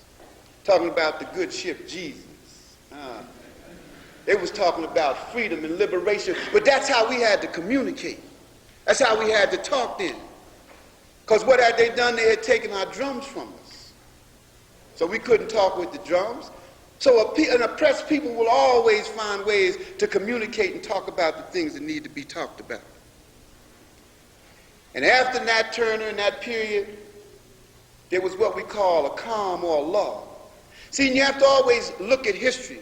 talking about the good ship Jesus. They was talking about freedom and liberation, but that's how we had to communicate. That's how we had to talk then. Because what had they done? They had taken our drums from us. So we couldn't talk with the drums. So an oppressed people will always find ways to communicate and talk about the things that need to be talked about. And after Nat Turner in that period, there was what we call a calm or a lull. See, you have to always look at history,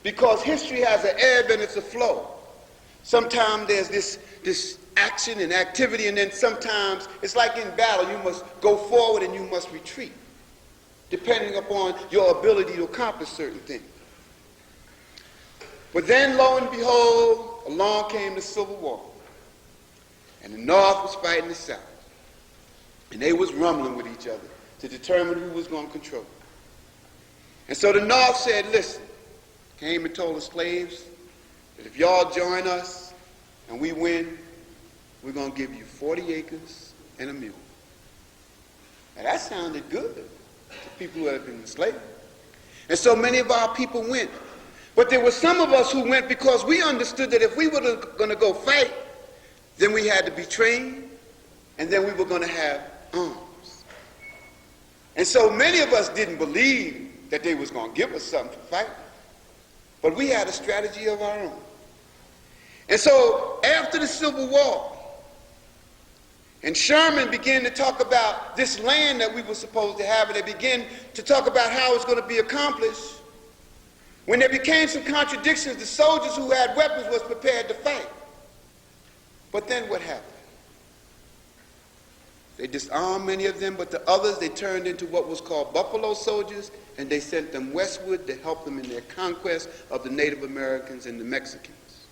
because history has an ebb and it's a flow. Sometimes there's this action and activity, and then sometimes it's like in battle, you must go forward and you must retreat, depending upon your ability to accomplish certain things. But then, lo and behold, along came the Civil War. And the North was fighting the South. And they was rumbling with each other to determine who was going to control. And so the North said, listen, came and told the slaves that if y'all join us and we win, we're going to give you 40 acres and a mule. Now that sounded good to people who had been enslaved. And so many of our people went. But there were some of us who went because we understood that if we were going to go fight, then we had to be trained, and then we were going to have arms. And so many of us didn't believe that they was going to give us something to fight. But we had a strategy of our own. And so after the Civil War, and Sherman began to talk about this land that we were supposed to have, and they began to talk about how it's going to be accomplished. When there became some contradictions, the soldiers who had weapons was prepared to fight. But then what happened? They disarmed many of them, but the others they turned into what was called buffalo soldiers, and they sent them westward to help them in their conquest of the Native Americans and the Mexicans.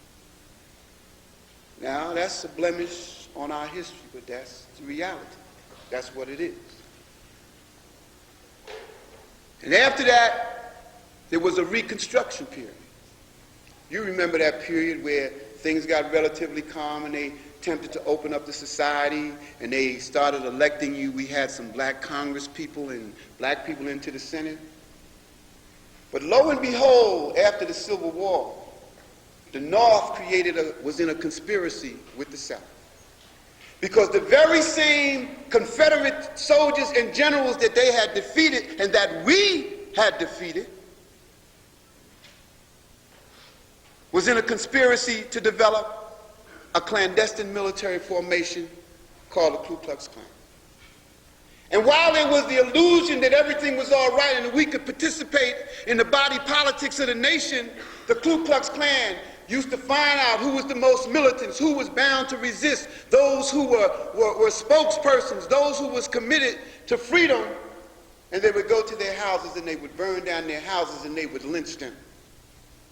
Now, that's a blemish on our history, but that's the reality. That's what it is. And after that, there was a Reconstruction period. You remember that period where things got relatively calm and they attempted to open up the society and they started electing you. We had some black Congress people and black people into the Senate. But lo and behold, after the Civil War, the North was in a conspiracy with the South. Because the very same Confederate soldiers and generals that they had defeated and that we had defeated was in a conspiracy to develop a clandestine military formation called the Ku Klux Klan. And while there was the illusion that everything was all right and that we could participate in the body politics of the nation, the Ku Klux Klan used to find out who was the most militants, who was bound to resist, those who were spokespersons, those who was committed to freedom, and they would go to their houses and they would burn down their houses and they would lynch them.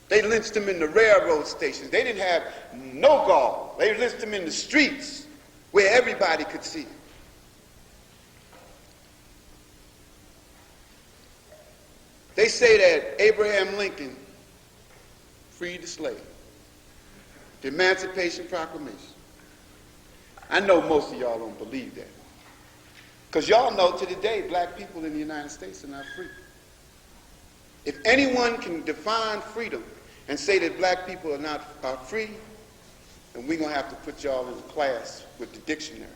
They lynched them in the railroad stations. They didn't have no gall. They lynched them in the streets where everybody could see them. They say that Abraham Lincoln freed the slave. The Emancipation Proclamation. I know most of y'all don't believe that. Because y'all know to today black people in the United States are not free. If anyone can define freedom and say that black people are free, then we're going to have to put y'all in a class with the dictionary.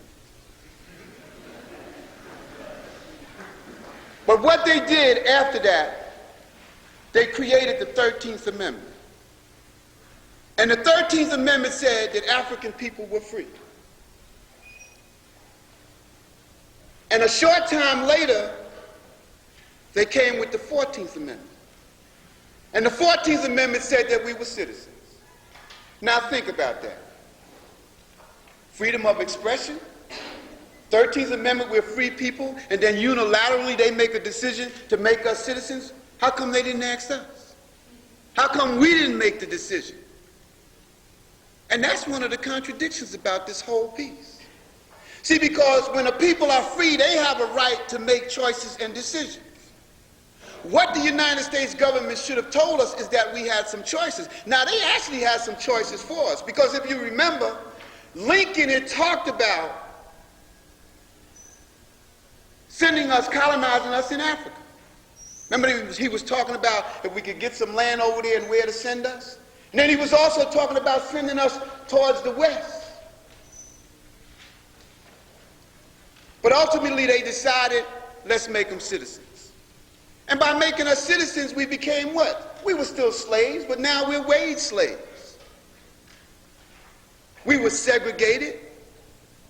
But what they did after that, they created the 13th Amendment. And the 13th Amendment said that African people were free. And a short time later, they came with the 14th Amendment. And the 14th Amendment said that we were citizens. Now think about that. Freedom of expression. 13th Amendment, we're free people, and then unilaterally they make a decision to make us citizens. How come they didn't ask us? How come we didn't make the decision? And that's one of the contradictions about this whole piece. See, because when the people are free, they have a right to make choices and decisions. What the United States government should have told us is that we had some choices. Now, they actually had some choices for us, because if you remember, Lincoln had talked about sending us, colonizing us in Africa. Remember, he was talking about if we could get some land over there and where to send us? And then he was also talking about sending us towards the west. But ultimately they decided, let's make them citizens. And by making us citizens, we became what? We were still slaves, but now we're wage slaves. We were segregated.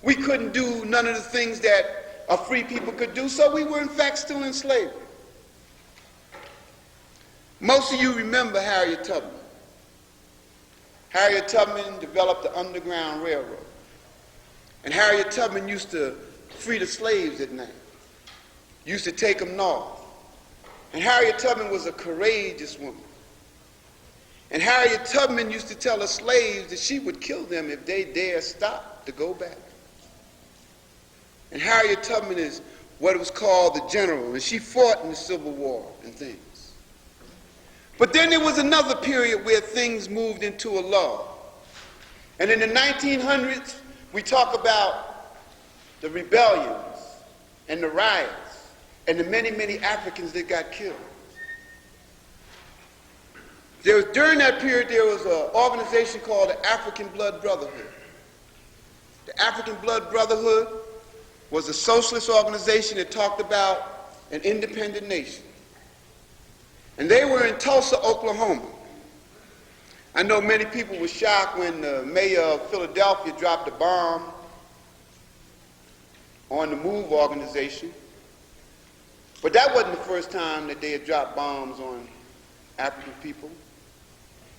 We couldn't do none of the things that a free people could do, so we were in fact still in slavery. Most of you remember Harriet Tubman. Harriet Tubman developed the Underground Railroad. And Harriet Tubman used to free the slaves at night. Used to take them north. And Harriet Tubman was a courageous woman. And Harriet Tubman used to tell her slaves that she would kill them if they dare stop to go back. And Harriet Tubman is what was called the general, and she fought in the Civil War and things. But then there was another period where things moved into a lull. And in the 1900s, we talk about the rebellions and the riots and the many, many Africans that got killed. During that period, there was an organization called the African Blood Brotherhood. The African Blood Brotherhood was a socialist organization that talked about an independent nation. And they were in Tulsa, Oklahoma. I know many people were shocked when the mayor of Philadelphia dropped a bomb on the MOVE organization. But that wasn't the first time that they had dropped bombs on African people.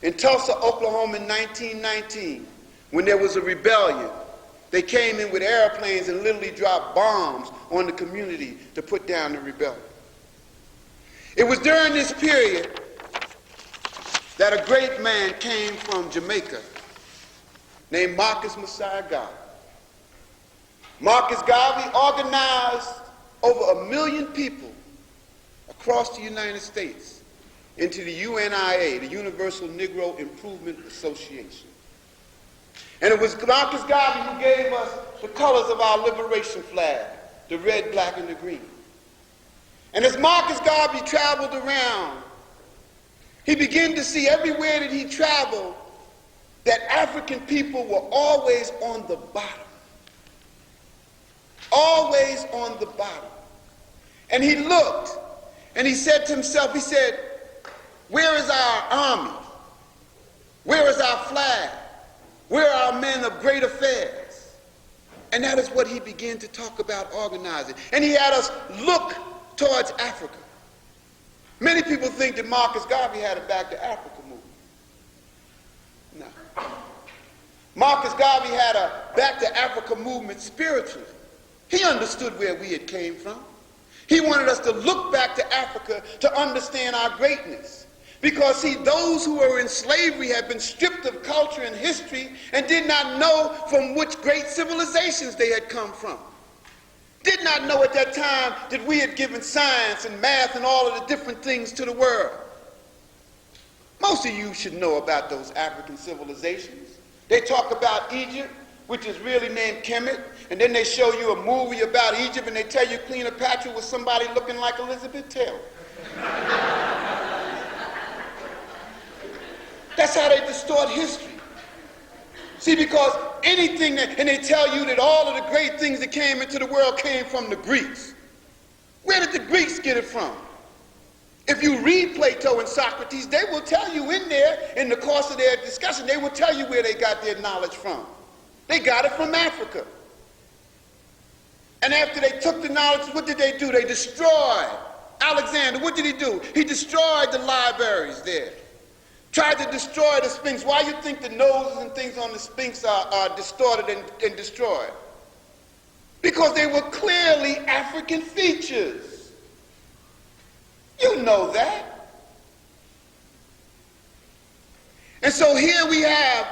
In Tulsa, Oklahoma in 1919, when there was a rebellion, They came in with airplanes and literally dropped bombs on the community to put down the rebellion. It was during this period that a great man came from Jamaica named Marcus Messiah Garvey. Marcus Garvey organized over 1 million people across the United States into the UNIA, the Universal Negro Improvement Association. And it was Marcus Garvey who gave us the colors of our liberation flag, the red, black, and the green. And as Marcus Garvey traveled around, he began to see everywhere that he traveled that African people were always on the bottom. Always on the bottom. And he looked and he said to himself, he said, where is our army? Where is our flag? Where are our men of great affairs? And that is what he began to talk about organizing. And he had us look towards Africa. Many people think that Marcus Garvey had a Back to Africa movement. No. Marcus Garvey had a Back to Africa movement spiritually. He understood where we had came from. He wanted us to look back to Africa to understand our greatness. Because, see, those who were in slavery had been stripped of culture and history and did not know from which great civilizations they had come from. Did not know at that time that we had given science and math and all of the different things to the world. Most of you should know about those African civilizations. They talk about Egypt, which is really named Kemet, and then they show you a movie about Egypt and they tell you Cleopatra was somebody looking like Elizabeth Taylor. That's how they distort history. See, because anything that, and they tell you that all of the great things that came into the world came from the Greeks. Where did the Greeks get it from? If you read Plato and Socrates, they will tell you in there, in the course of their discussion, they will tell you where they got their knowledge from. They got it from Africa. And after they took the knowledge, what did they do? They destroyed Alexander. What did he do? He destroyed the libraries there. Tried to destroy the Sphinx. Why do you think the noses and things on the Sphinx are distorted and destroyed? Because they were clearly African features. You know that. And so here we have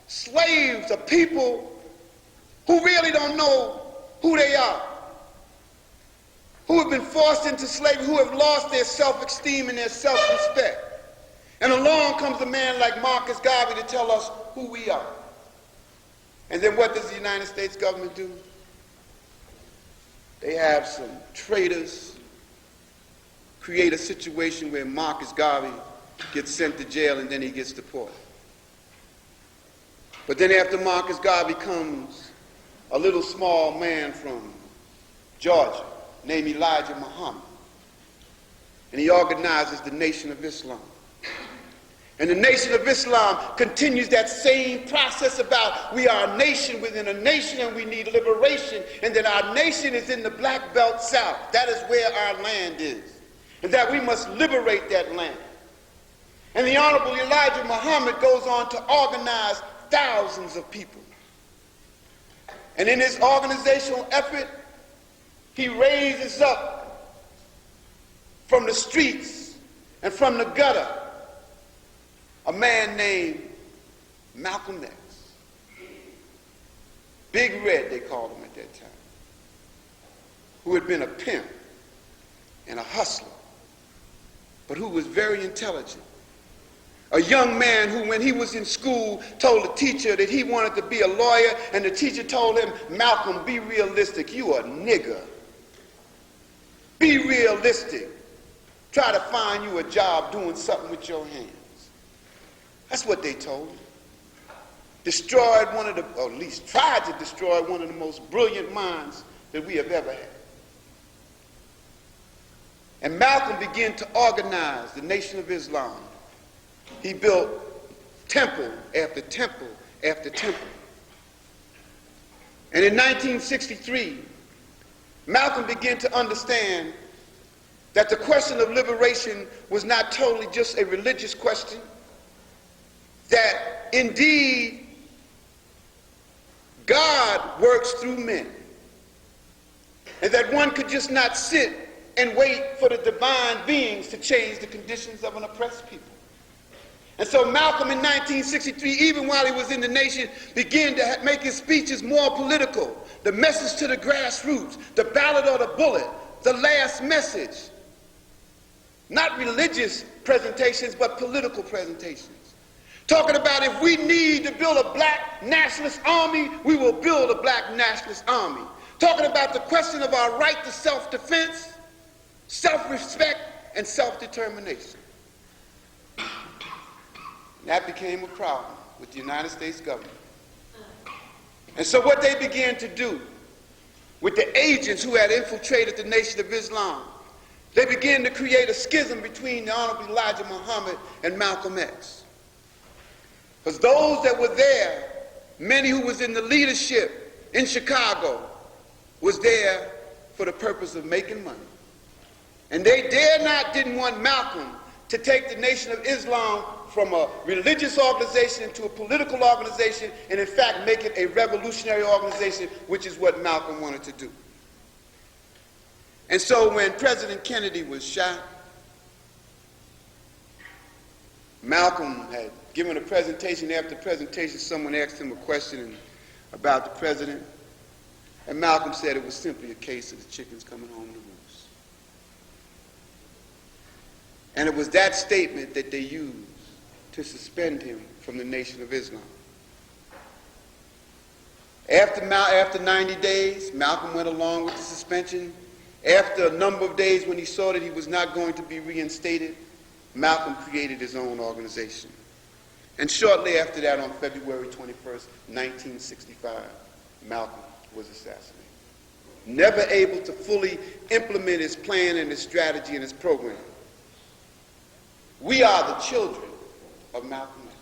slaves, a people who really don't know who they are, who have been forced into slavery, who have lost their self-esteem and their self-respect. And along comes a man like Marcus Garvey to tell us who we are. And then what does the United States government do? They have some traitors create a situation where Marcus Garvey gets sent to jail and then he gets deported. But then after Marcus Garvey comes a little small man from Georgia named Elijah Muhammad. And he organizes the Nation of Islam. And the Nation of Islam continues that same process about we are a nation within a nation and we need liberation, and that our nation is in the Black Belt South. That is where our land is. And that we must liberate that land. And the Honorable Elijah Muhammad goes on to organize thousands of people. And in his organizational effort, he raises up from the streets and from the gutter a man named Malcolm X. Big Red, they called him at that time, who had been a pimp and a hustler, but who was very intelligent. A young man who, when he was in school, told the teacher that he wanted to be a lawyer, and the teacher told him, Malcolm, be realistic, you a nigger. Be realistic. Try to find you a job doing something with your hands. That's what they told him. Destroyed one of the, or at least tried to destroy one of the most brilliant minds that we have ever had. And Malcolm began to organize the Nation of Islam. He built temple after temple after temple. And in 1963, Malcolm began to understand that the question of liberation was not totally just a religious question, that indeed God works through men, and that one could just not sit and wait for the divine beings to change the conditions of an oppressed people. And so Malcolm in 1963, even while he was in the nation, began to make his speeches more political. The message to the grassroots, the ballot or the bullet, the last message. Not religious presentations, but political presentations. Talking about if we need to build a black nationalist army, we will build a black nationalist army. Talking about the question of our right to self-defense, self-respect, and self-determination. That became a problem with the United States government. And so what they began to do with the agents who had infiltrated the Nation of Islam, they began to create a schism between the Honorable Elijah Muhammad and Malcolm X. Because those that were there, many who was in the leadership in Chicago, was there for the purpose of making money. And they didn't want Malcolm to take the Nation of Islam from a religious organization into a political organization, and in fact make it a revolutionary organization, which is what Malcolm wanted to do. And so when President Kennedy was shot, Malcolm had given a presentation. After the presentation, someone asked him a question about the president, and Malcolm said it was simply a case of the chickens coming home to roost. And it was that statement that they used to suspend him from the Nation of Islam. After 90 days, Malcolm went along with the suspension. After a number of days, when he saw that he was not going to be reinstated, Malcolm created his own organization. And shortly after that, on February 21st, 1965, Malcolm was assassinated. Never able to fully implement his plan and his strategy and his program. We are the children of Malcolm X.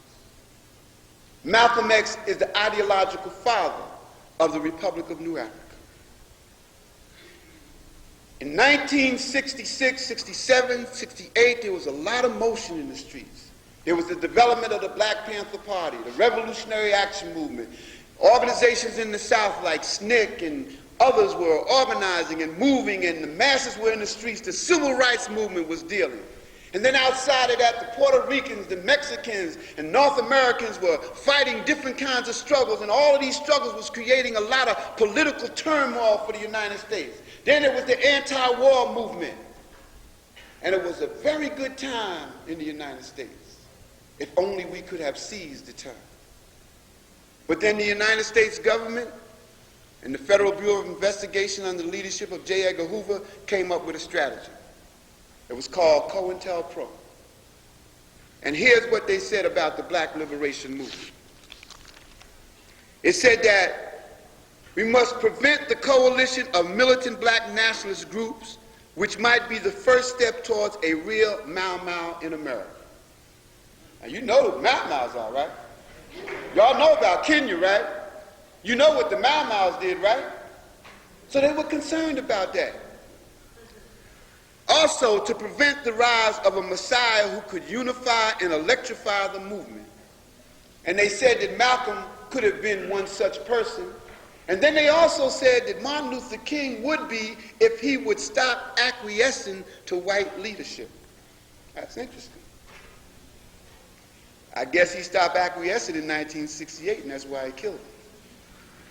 Malcolm X is the ideological father of the Republic of New Africa. In 1966, 67, 68, there was a lot of motion in the streets. There was the development of the Black Panther Party, the Revolutionary Action Movement. Organizations in the South like SNCC and others were organizing and moving, and the masses were in the streets. The Civil Rights Movement was dealing. And then outside of that, the Puerto Ricans, the Mexicans, and North Americans were fighting different kinds of struggles, and all of these struggles was creating a lot of political turmoil for the United States. Then there was the anti-war movement. And it was a very good time in the United States, if only we could have seized the time. But then the United States government and the Federal Bureau of Investigation under the leadership of J. Edgar Hoover came up with a strategy. It was called COINTELPRO. And here's what they said about the Black Liberation Movement. It said that we must prevent the coalition of militant black nationalist groups, which might be the first step towards a real Mau Mau in America. Now you know what Mau Maus are, right? Y'all know about Kenya, right? You know what the Mau Maus did, right? So they were concerned about that. Also, to prevent the rise of a Messiah who could unify and electrify the movement. And they said that Malcolm could have been one such person. And then they also said that Martin Luther King would be if he would stop acquiescing to white leadership. That's interesting. I guess he stopped acquiescing in 1968, and that's why he killed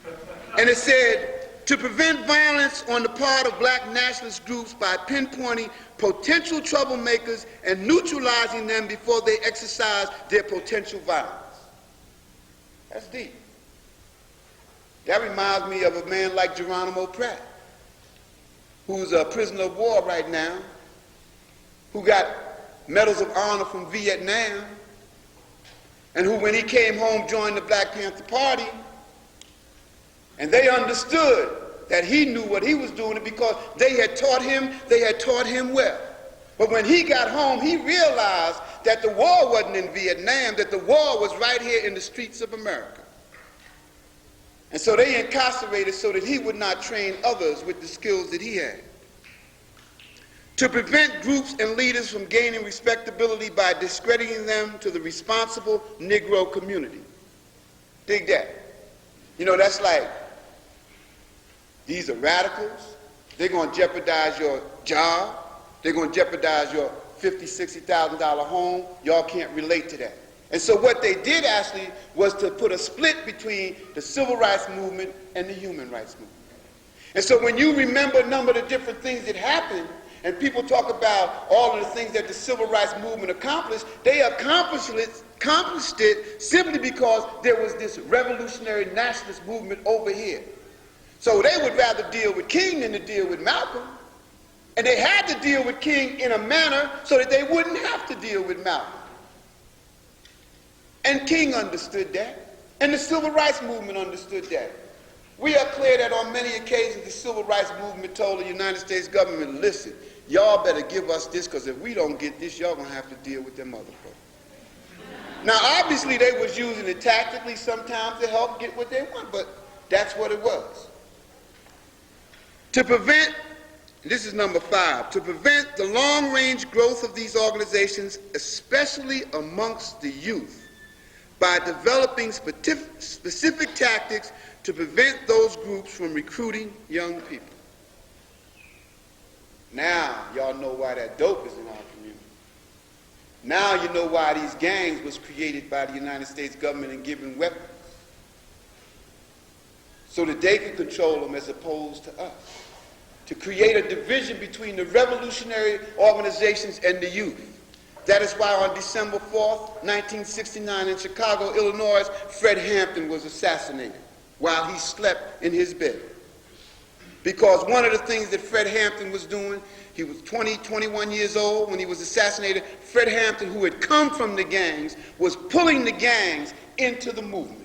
him. And it said, to prevent violence on the part of black nationalist groups by pinpointing potential troublemakers and neutralizing them before they exercise their potential violence. That's deep. That reminds me of a man like Geronimo Pratt, who's a prisoner of war right now, who got medals of honor from Vietnam, and who, when he came home, joined the Black Panther Party. And they understood that he knew what he was doing because they had taught him well. But when he got home, he realized that the war wasn't in Vietnam, that the war was right here in the streets of America. And so they incarcerated so that he would not train others with the skills that he had. To prevent groups and leaders from gaining respectability by discrediting them to the responsible Negro community. Dig that. You know, that's like, these are radicals. They're going to jeopardize your job. They're going to jeopardize your $50,000, $60,000 home. Y'all can't relate to that. And so what they did actually was to put a split between the civil rights movement and the human rights movement. And so when you remember a number of the different things that happened, and people talk about all of the things that the civil rights movement accomplished, they accomplished it simply because there was this revolutionary nationalist movement over here. So they would rather deal with King than to deal with Malcolm. And they had to deal with King in a manner so that they wouldn't have to deal with Malcolm. And King understood that. And the civil rights movement understood that. We are clear that on many occasions the civil rights movement told the United States government, listen, y'all better give us this, because if we don't get this, y'all gonna have to deal with them other folks. Now obviously they was using it tactically sometimes to help get what they want, but that's what it was. To prevent, this is number 5, to prevent the long-range growth of these organizations, especially amongst the youth, by developing specific tactics to prevent those groups from recruiting young people. Now, y'all know why that dope is in our community. Now you know why these gangs was created by the United States government and given weapons. So that they could control them as opposed to us. To create a division between the revolutionary organizations and the youth. That is why on December 4th, 1969 in Chicago, Illinois, Fred Hampton was assassinated while he slept in his bed. Because one of the things that Fred Hampton was doing, he was 21 years old when he was assassinated. Fred Hampton, who had come from the gangs, was pulling the gangs into the movement.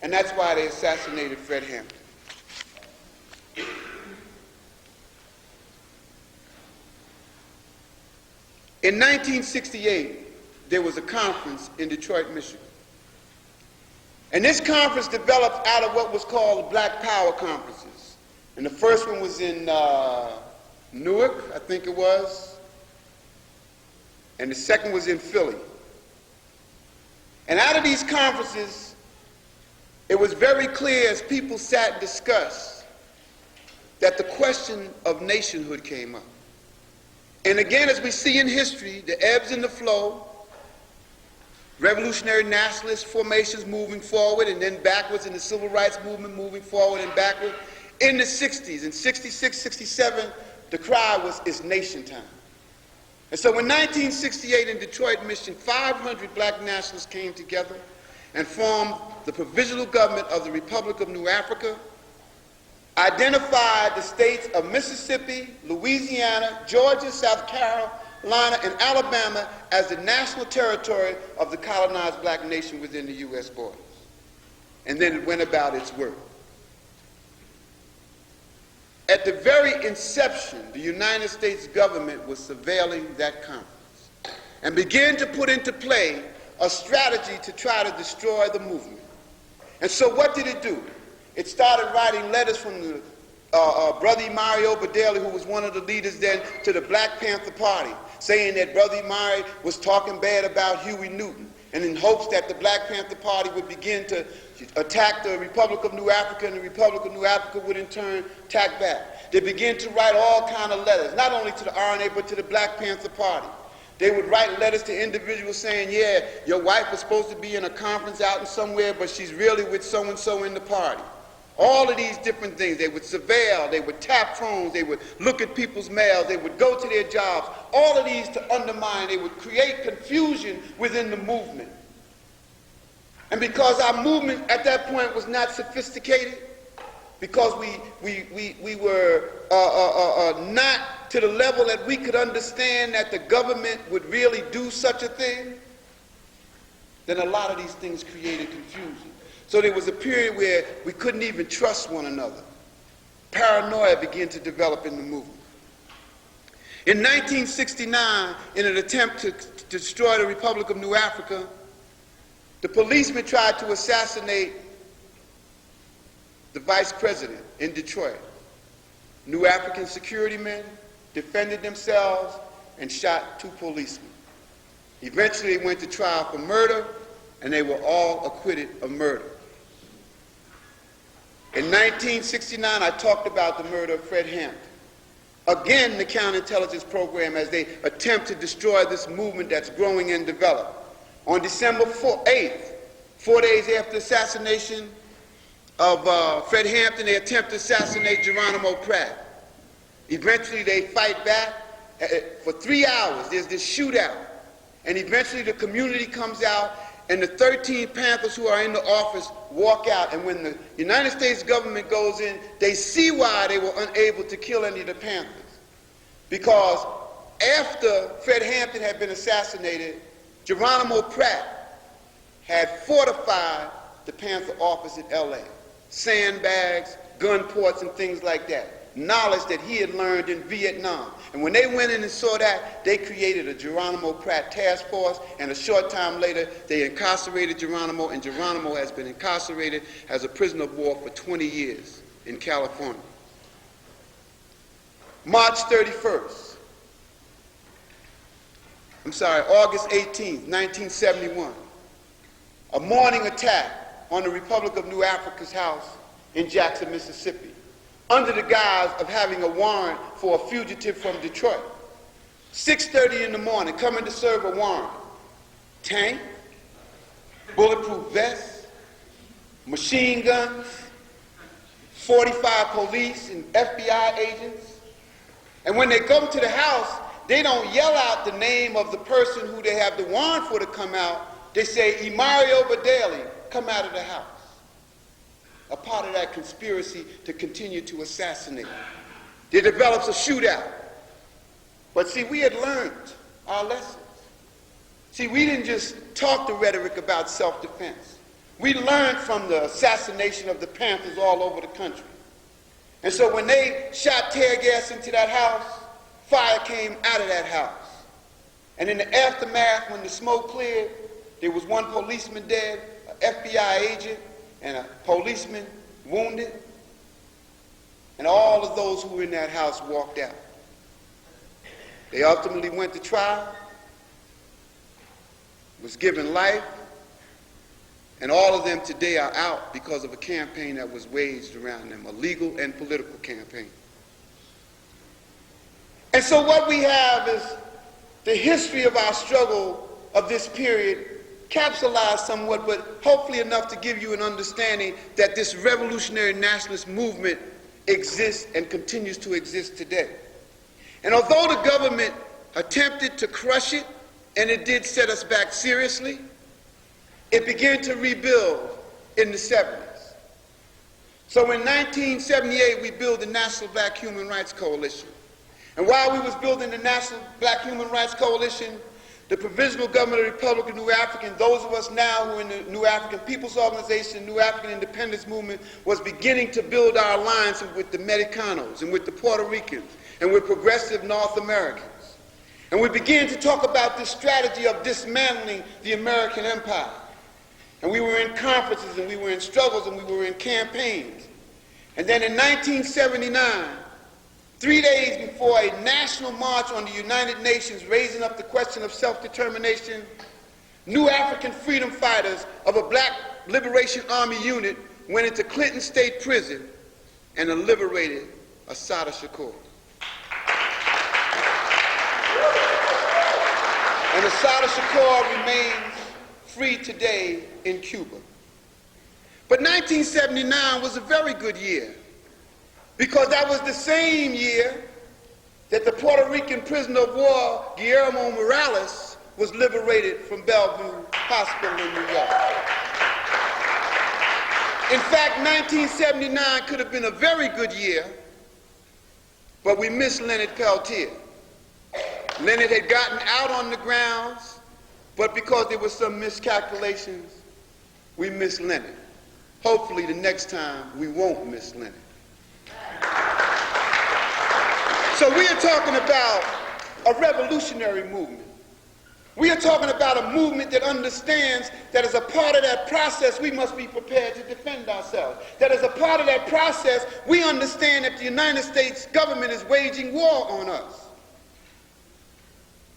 And that's why they assassinated Fred Hampton. In 1968, there was a conference in Detroit, Michigan. And this conference developed out of what was called the Black Power conferences. And the first one was in Newark, I think it was. And the second was in Philly. And out of these conferences, it was very clear as people sat and discussed that the question of nationhood came up. And again, as we see in history, the ebbs and the flow, revolutionary nationalist formations moving forward and then backwards, in the civil rights movement moving forward and backward. In the 60s, in 66, 67, the cry was, it's nation time. And so in 1968 in Detroit, Michigan, 500 black nationalists came together and formed the Provisional Government of the Republic of New Africa, identified the states of Mississippi, Louisiana, Georgia, South Carolina, and Alabama as the national territory of the colonized black nation within the U.S. borders. And then it went about its work. At the very inception, the United States government was surveilling that conference and began to put into play a strategy to try to destroy the movement. And so what did it do? It started writing letters from the Brother Mario Badeli, who was one of the leaders then, to the Black Panther Party, saying that Brother Mari was talking bad about Huey Newton, and in hopes that the Black Panther Party would begin to attack the Republic of New Africa, and the Republic of New Africa would in turn attack back. They began to write all kind of letters, not only to the RNA, but to the Black Panther Party. They would write letters to individuals saying, yeah, your wife was supposed to be in a conference out in somewhere, but she's really with so-and-so in the party. All of these different things. They would surveil, they would tap phones, they would look at people's mails, they would go to their jobs. All of these to undermine, they would create confusion within the movement. And because our movement at that point was not sophisticated, because we were not to the level that we could understand that the government would really do such a thing, then a lot of these things created confusion. So there was a period where we couldn't even trust one another. Paranoia began to develop in the movement. In 1969, in an attempt to destroy the Republic of New Africa, the policemen tried to assassinate the vice president in Detroit. New African security men defended themselves and shot 2 policemen. Eventually they went to trial for murder, and they were all acquitted of murder. In 1969, I talked about the murder of Fred Hampton. Again, the counterintelligence program as they attempt to destroy this movement that's growing and developed. On December 8th, 4 days after the assassination of Fred Hampton, they attempt to assassinate Geronimo Pratt. Eventually, they fight back. For 3 hours, there's this shootout. And eventually, the community comes out, and the 13 Panthers who are in the office walk out. And when the United States government goes in, they see why they were unable to kill any of the Panthers. Because after Fred Hampton had been assassinated, Geronimo Pratt had fortified the Panther office in LA. Sandbags, gun ports, and things like that. Knowledge that he had learned in Vietnam. And when they went in and saw that, they created a Geronimo Pratt task force, and a short time later, they incarcerated Geronimo, and Geronimo has been incarcerated as a prisoner of war for 20 years in California. August 18th, 1971, a morning attack on the Republic of New Africa's house in Jackson, Mississippi, under the guise of having a warrant for a fugitive from Detroit. 6:30 in the morning, coming to serve a warrant. Tank, bulletproof vests, machine guns, 45 police and FBI agents. And when they come to the house, they don't yell out the name of the person who they have the warrant for to come out. They say, Imario Badali, come out of the house. A part of that conspiracy to continue to assassinate. There develops a shootout. But see, we had learned our lessons. See, we didn't just talk the rhetoric about self-defense. We learned from the assassination of the Panthers all over the country. And so when they shot tear gas into that house, fire came out of that house. And in the aftermath, when the smoke cleared, there was one policeman dead, an FBI agent, and a policeman wounded. And all of those who were in that house walked out. They ultimately went to trial, was given life, and all of them today are out because of a campaign that was waged around them, a legal and political campaign. And so what we have is the history of our struggle of this period, capsulized somewhat, but hopefully enough to give you an understanding that this revolutionary nationalist movement exists and continues to exist today. And although the government attempted to crush it, and it did set us back seriously, it began to rebuild in the 70s. So in 1978, we built the National Black Human Rights Coalition. And while we was building the National Black Human Rights Coalition, the Provisional Government of the Republic of New Africa, and those of us now who are in the New African People's Organization, New African Independence Movement, was beginning to build our alliance with the Mexicanos and with the Puerto Ricans and with progressive North Americans. And we began to talk about this strategy of dismantling the American empire. And we were in conferences, and we were in struggles, and we were in campaigns. And then in 1979, 3 days before a national march on the United Nations raising up the question of self-determination, New African freedom fighters of a Black Liberation Army unit went into Clinton State Prison and liberated Assata Shakur. And Assata Shakur remains free today in Cuba. But 1979 was a very good year, because that was the same year that the Puerto Rican prisoner of war, Guillermo Morales, was liberated from Bellevue Hospital in New York. In fact, 1979 could have been a very good year, but we missed Leonard Peltier. Leonard had gotten out on the grounds, but because there were some miscalculations, we missed Leonard. Hopefully the next time we won't miss Leonard. So we are talking about a revolutionary movement. We are talking about a movement that understands that as a part of that process, we must be prepared to defend ourselves. That as a part of that process, we understand that the United States government is waging war on us.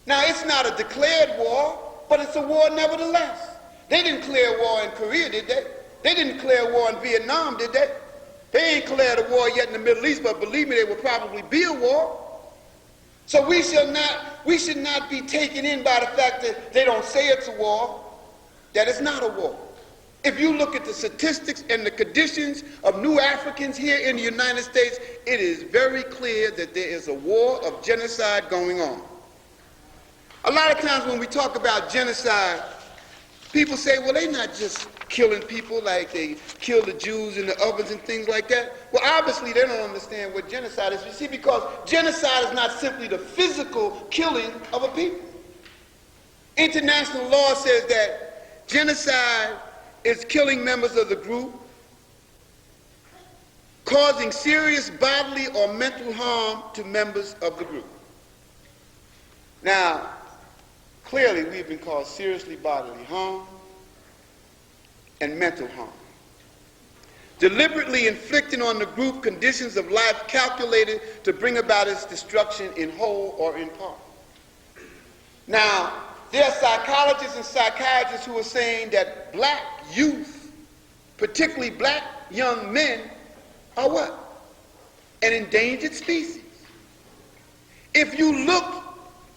Now, it's not a declared war, but it's a war nevertheless. They didn't declare war in Korea, did they? They didn't declare war in Vietnam, did they? They ain't declared a war yet in the Middle East, but believe me, there will probably be a war. So we should not be taken in by the fact that they don't say it's a war, that it's not a war. If you look at the statistics and the conditions of new Africans here in the United States, it is very clear that there is a war of genocide going on. A lot of times when we talk about genocide, people say, well, they're not just killing people like they kill the Jews in the ovens and things like that. Well, obviously they don't understand what genocide is. You see, because genocide is not simply the physical killing of a people. International law says that genocide is killing members of the group, causing serious bodily or mental harm to members of the group. Now, clearly we've been caused seriously bodily harm and mental harm, deliberately inflicting on the group conditions of life calculated to bring about its destruction in whole or in part. Now, there are psychologists and psychiatrists who are saying that black youth, particularly black young men, are what? An endangered species. If you look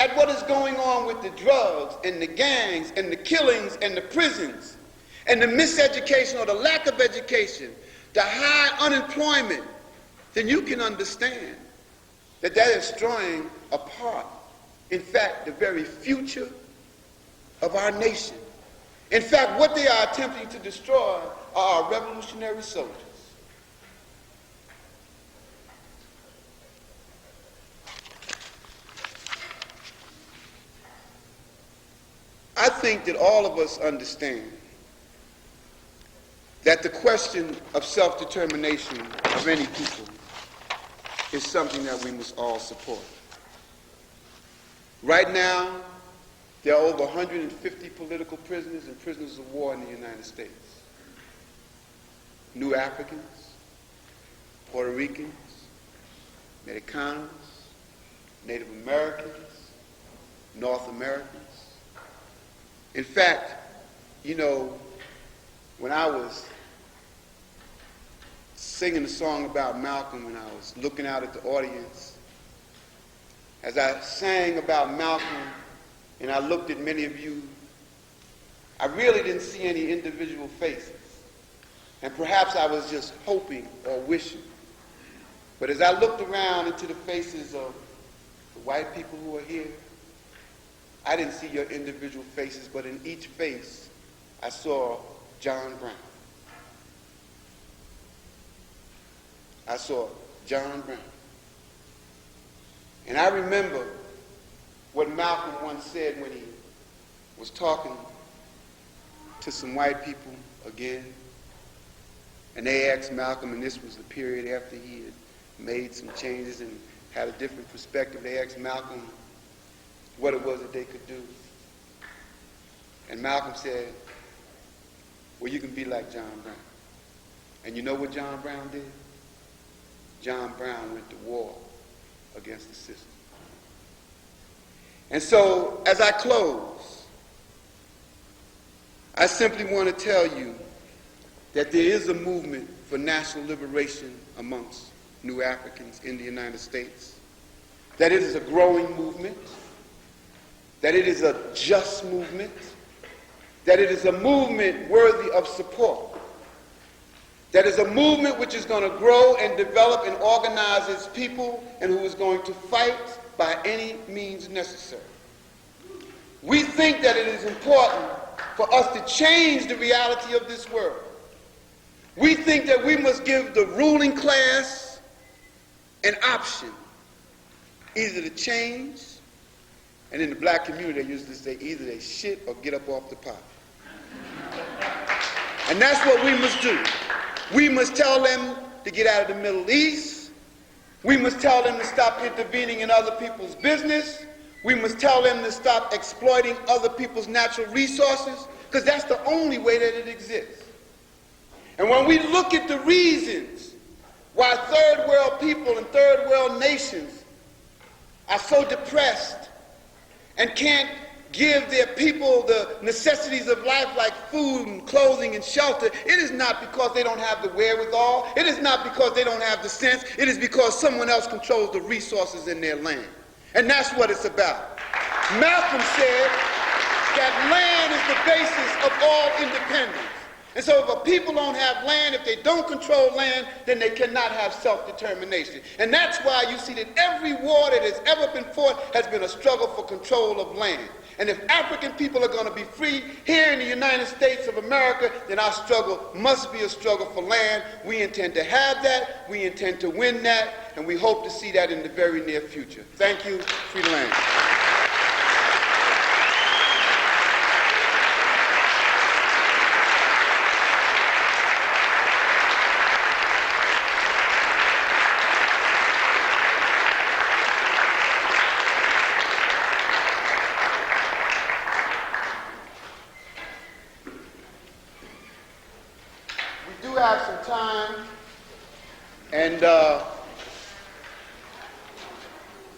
at what is going on with the drugs and the gangs and the killings and the prisons and the miseducation or the lack of education, the high unemployment, then you can understand that that is destroying a part, in fact, the very future of our nation. In fact, what they are attempting to destroy are our revolutionary soldiers. I think that all of us understand that the question of self-determination of any people is something that we must all support. Right now, there are over 150 political prisoners and prisoners of war in the United States. New Africans, Puerto Ricans, Mexicanos, Native Americans, North Americans. In fact, you know, when I was singing a song about Malcolm and I was looking out at the audience, as I sang about Malcolm and I looked at many of you, I really didn't see any individual faces. And perhaps I was just hoping or wishing. But as I looked around into the faces of the white people who are here, I didn't see your individual faces, but in each face, I saw John Brown. I saw John Brown. And I remember what Malcolm once said when he was talking to some white people again. And they asked Malcolm, and this was the period after he had made some changes and had a different perspective. They asked Malcolm what it was that they could do. And Malcolm said, well, you can be like John Brown. And you know what John Brown did? John Brown went to war against the system. And so, as I close, I simply want to tell you that there is a movement for national liberation amongst new Africans in the United States, that it is a growing movement, that it is a just movement, that it is a movement worthy of support, that is a movement which is going to grow and develop and organize its people and who is going to fight by any means necessary. We think that it is important for us to change the reality of this world. We think that we must give the ruling class an option, either to change, and in the black community they usually say either they shit or get up off the pot. And that's what we must do. We must tell them to get out of the Middle East. We must tell them to stop intervening in other people's business. We must tell them to stop exploiting other people's natural resources, because that's the only way that it exists. And when we look at the reasons why third world people and third world nations are so depressed and can't give their people the necessities of life like food and clothing and shelter, it is not because they don't have the wherewithal. It is not because they don't have the sense. It is because someone else controls the resources in their land. And that's what it's about. Malcolm said that land is the basis of all independence. And so if a people don't have land, if they don't control land, then they cannot have self-determination. And that's why you see that every war that has ever been fought has been a struggle for control of land. And if African people are going to be free here in the United States of America, then our struggle must be a struggle for land. We intend to have that, we intend to win that, and we hope to see that in the very near future. Thank you. Free the land. Have some time, and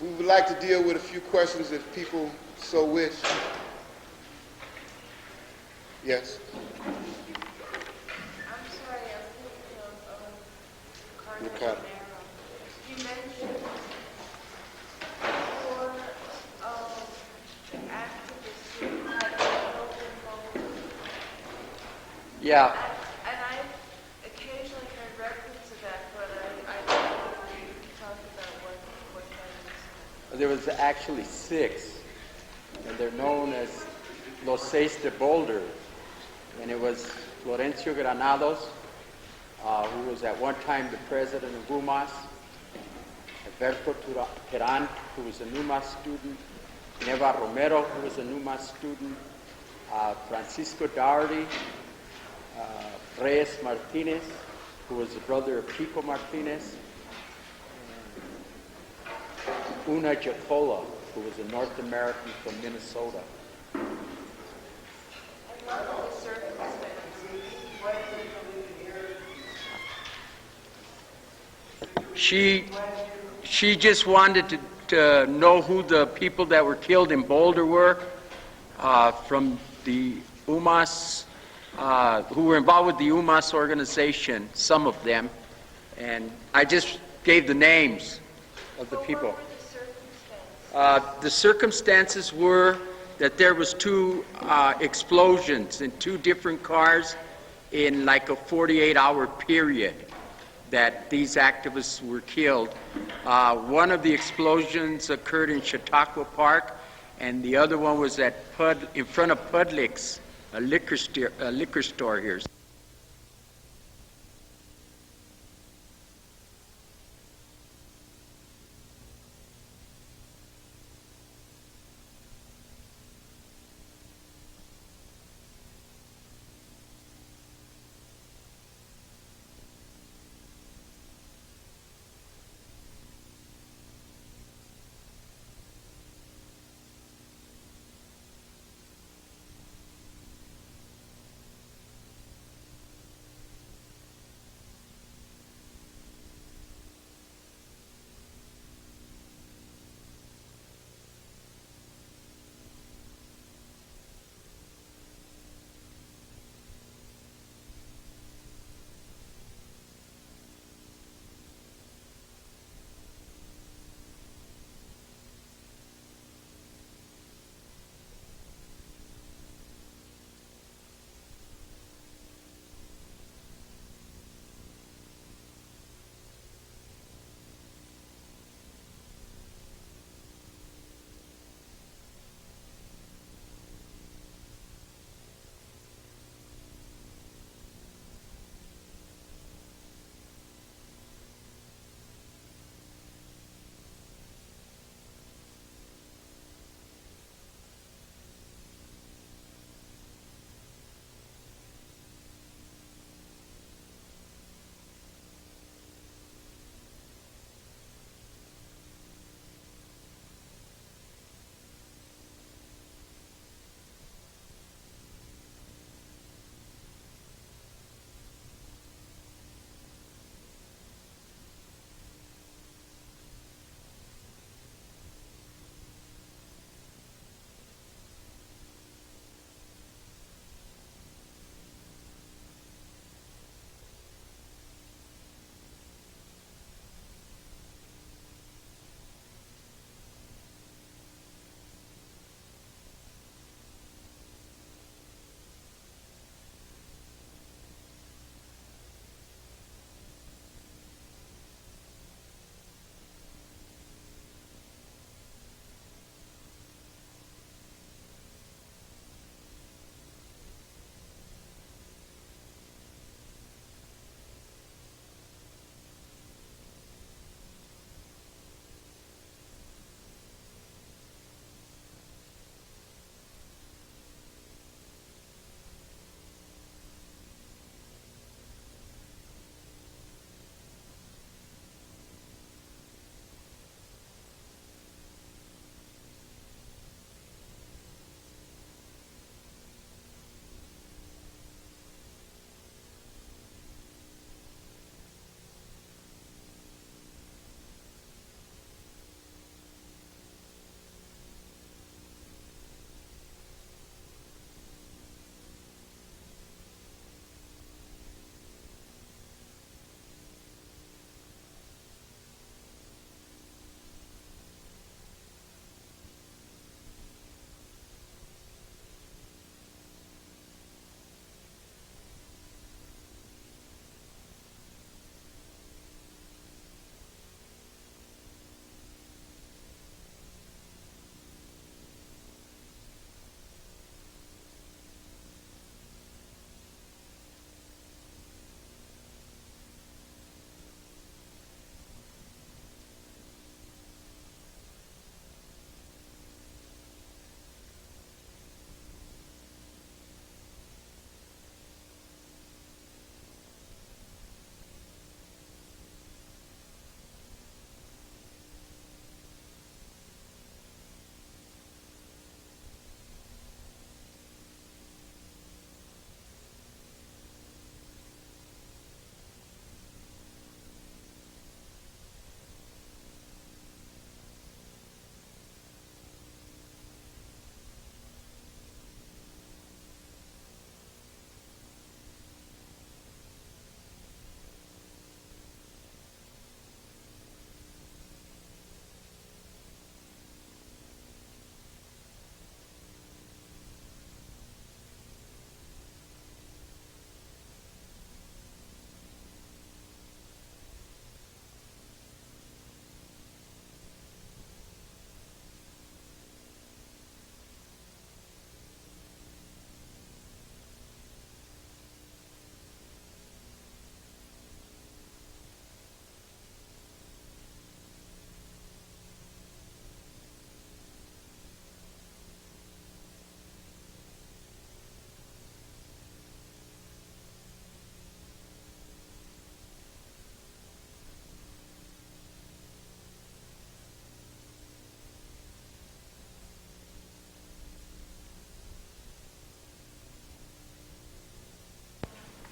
we would like to deal with a few questions if people so wish. Yes? I'm sorry, I was thinking of Ricardo. Romero. You mentioned four the activists who had killed in Boulder. Yeah. And I occasionally heard reference to that, but I don't know if you could talk about what that is. There was actually 6, and they're known as Los Seis de Boulder. And it was Florencio Granados, who was at one time the president of UMass, Alberto Terán, who was a UMass student, Neva Romero, who was a UMass student, Francisco Dougherty, Reyes Martinez, who was the brother of Chico Martinez, and Una Jacola, who was a North American from Minnesota. She just wanted to know who the people that were killed in Boulder were from the UMass, who were involved with the UMass organization, some of them, and I just gave the names of the people. What were the circumstances? The circumstances were that there was 2 explosions in 2 different cars in like a 48-hour period that these activists were killed. One of the explosions occurred in Chautauqua Park, and the other one was at in front of Publix, a liquor store here.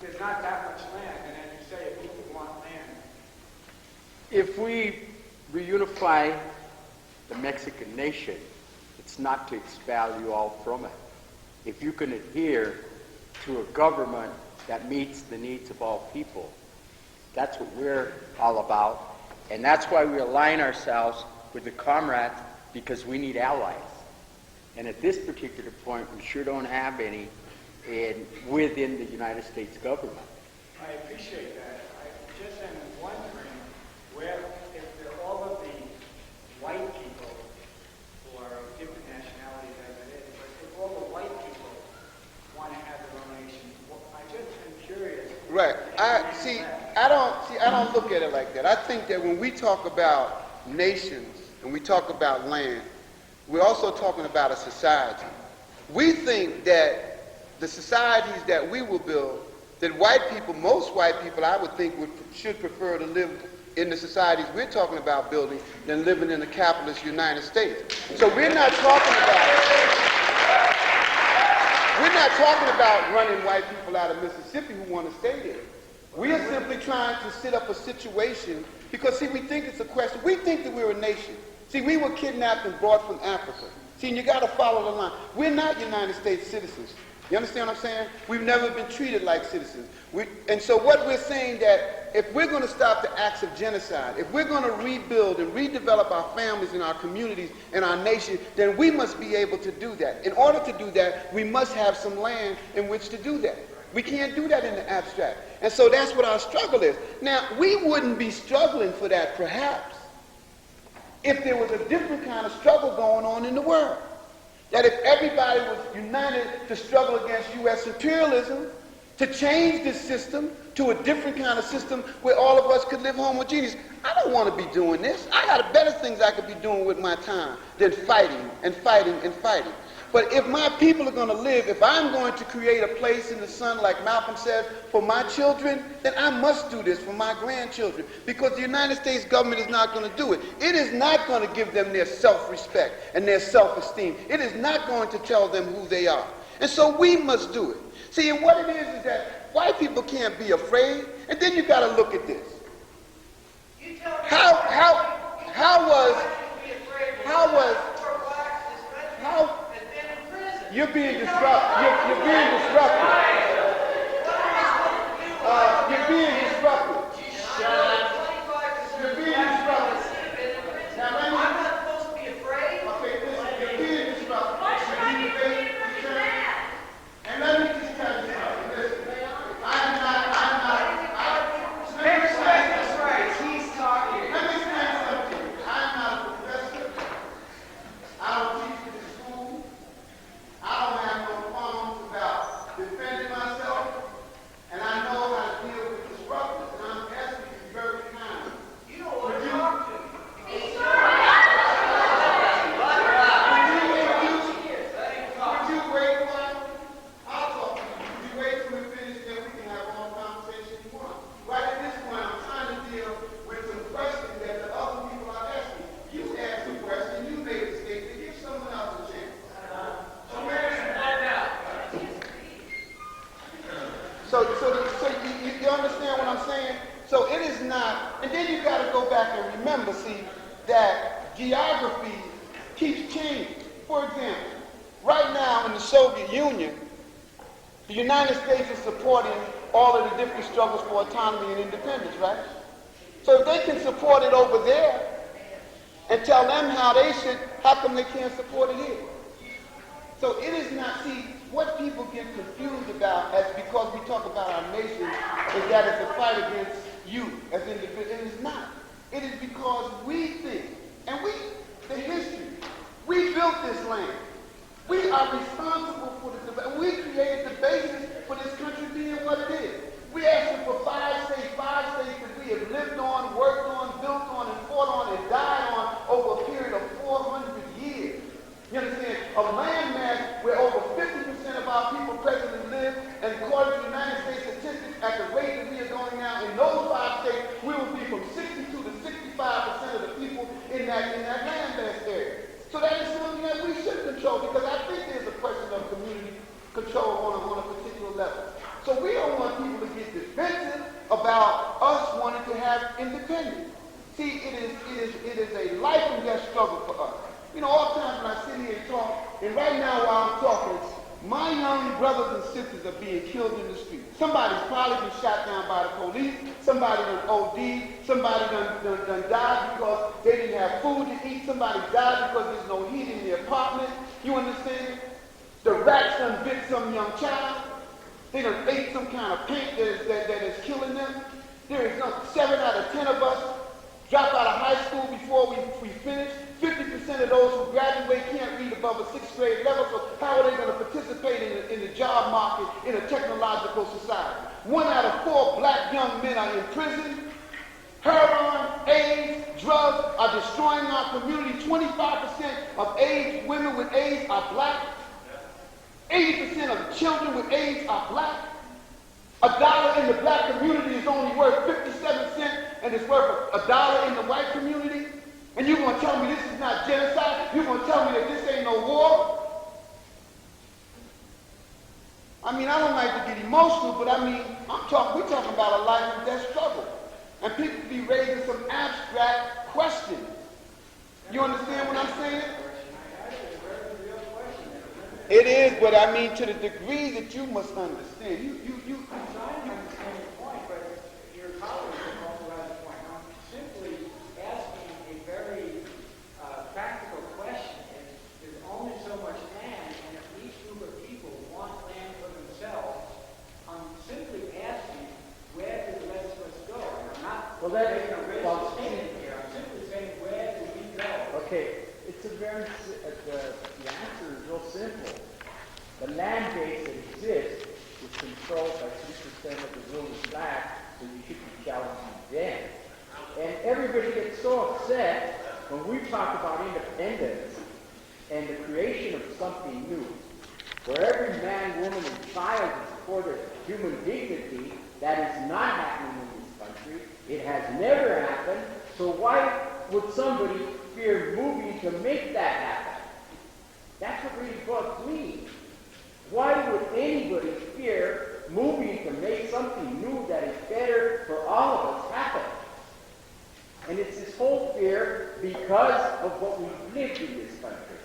there's not that much land, and as you say, if people want land. If we reunify the Mexican nation, it's not to expel you all from it. If you can adhere to a government that meets the needs of all people, that's what we're all about. And that's why we align ourselves with the comrades, because we need allies. And at this particular point, we sure don't have any within the United States government. I appreciate that. I just am wondering where, if all of the white people who are of different nationalities as it is, but if all the white people want to have their own nation, well, I just am curious. Right. I don't look at it like that. I think that when we talk about nations and we talk about land, we're also talking about a society. We think that the societies that we will build, that white people, most white people, I would think should prefer to live in the societies we're talking about building than living in the capitalist United States. So we're not talking about running white people out of Mississippi who want to stay there. We are simply trying to set up a situation because, see, we think it's a question. We think that we're a nation. See, we were kidnapped and brought from Africa. See, and you got to follow the line. We're not United States citizens. You understand what I'm saying? We've never been treated like citizens. And so what we're saying that if we're going to stop the acts of genocide, if we're going to rebuild and redevelop our families and our communities and our nation, then we must be able to do that. In order to do that, we must have some land in which to do that. We can't do that in the abstract. And so that's what our struggle is. Now, we wouldn't be struggling for that, perhaps, if there was a different kind of struggle going on in the world. That if everybody was united to struggle against U.S. imperialism, to change this system to a different kind of system where all of us could live homogeneous. I don't want to be doing this. I got better things I could be doing with my time than fighting and fighting and fighting. But if my people are going to live, if I'm going to create a place in the sun, like Malcolm said, for my children, then I must do this for my grandchildren, because the United States government is not going to do it. It is not going to give them their self-respect and their self-esteem. It is not going to tell them who they are. And so we must do it. See, and what it is that white people can't be afraid, and then you got to look at this. You're being disrupted. You're being disrupted. You're being disrupted. You're being disrupted. Now, I'm not supposed to be afraid. Okay, listen, you're being disrupted. And let me just tell you something. Listen, I'm not. He's talking. Let me explain something to you. I'm not a professor. I don't teach in school. I don't have no qualms about defending myself, and I know how to deal with disruptors, and I'm asking you to be very kind. You know what to talk to. Would you wait a while? I'll talk to you. Would you wait till we finish, then we can have all the conversation you want. Right at this point, I'm trying to deal with some questions that the other people are asking. You asked a question, you made a statement, give someone else a chance. So you understand what I'm saying? So it is not, and then you got to go back and remember, see, that geography keeps changing. For example, right now in the Soviet Union, the United States is supporting all of the different struggles for autonomy and independence, right? So if they can support it over there and tell them how they should, how come they can't support it here? So it is not, see, what people get confused about as because we talk about our nation is that it's a fight against you as individuals. It is not. It is because we think, and the history, we built this land. We are responsible for the development. We created the basis for this country being what it is. We asked for five states that we have lived on, worked on, built on, and fought on, and died on over a period of 400 years. You understand? A landmass where over 50% of our people presently live, and according to the United States statistics, at the rate that we are going now, in those 5 states, we will be from 62 to 65% of the people in that landmass area. So that is something that we should control, because I think there's a question of community control on a particular level. So we don't want people to get defensive about us wanting to have independence. See, it is a life and death struggle for us. You know, all the times when I sit here and talk, and right now while I'm talking, my young brothers and sisters are being killed in the street. Somebody's probably been shot down by the police, somebody done OD, somebody done died because they didn't have food to eat, somebody died because there's no heat in the apartment. You understand? The rats done bit some young child. They done ate some kind of paint that is killing them. There is no 7 out of 10 of us drop out of high school before we finish. 50% of those who graduate can't read above a 6th grade level, so how are they going to participate in the job market in a technological society? 1 out of 4 black young men are in prison. Heroin, AIDS, drugs are destroying our community. 25% of AIDS, women with AIDS are black. 80% of children with AIDS are black. $1 in the black community is only worth 57 cents, and it's worth $1 in the white community. And you're going to tell me this is not genocide? You're going to tell me that this ain't no war? I mean, I don't like to get emotional, but I mean, we're talking about a life and death struggle. And people be raising some abstract questions. You understand what I'm saying? It is, but I mean to the degree that you must understand. You I understand your point, but your colleague also has a point. I'm simply asking a very practical question. There's only so much land, and if each group of people want land for themselves, I'm simply asking, where do the rest of us go? And I'm not making a racial statement here. I'm simply saying, where do we go? Okay, it's a very, the answer is real simple. The land base that exists is controlled by 2% of the ruling class, so you should be challenging them. And everybody gets so upset when we talk about independence and the creation of something new, where every man, woman, and child is afforded human dignity. That is not happening in this country. It has never happened. So why would somebody fear moving to make that happen? That's what really bugs me. Why would anybody fear moving to make something new that is better for all of us happen? And it's this whole fear because of what we've lived in this country.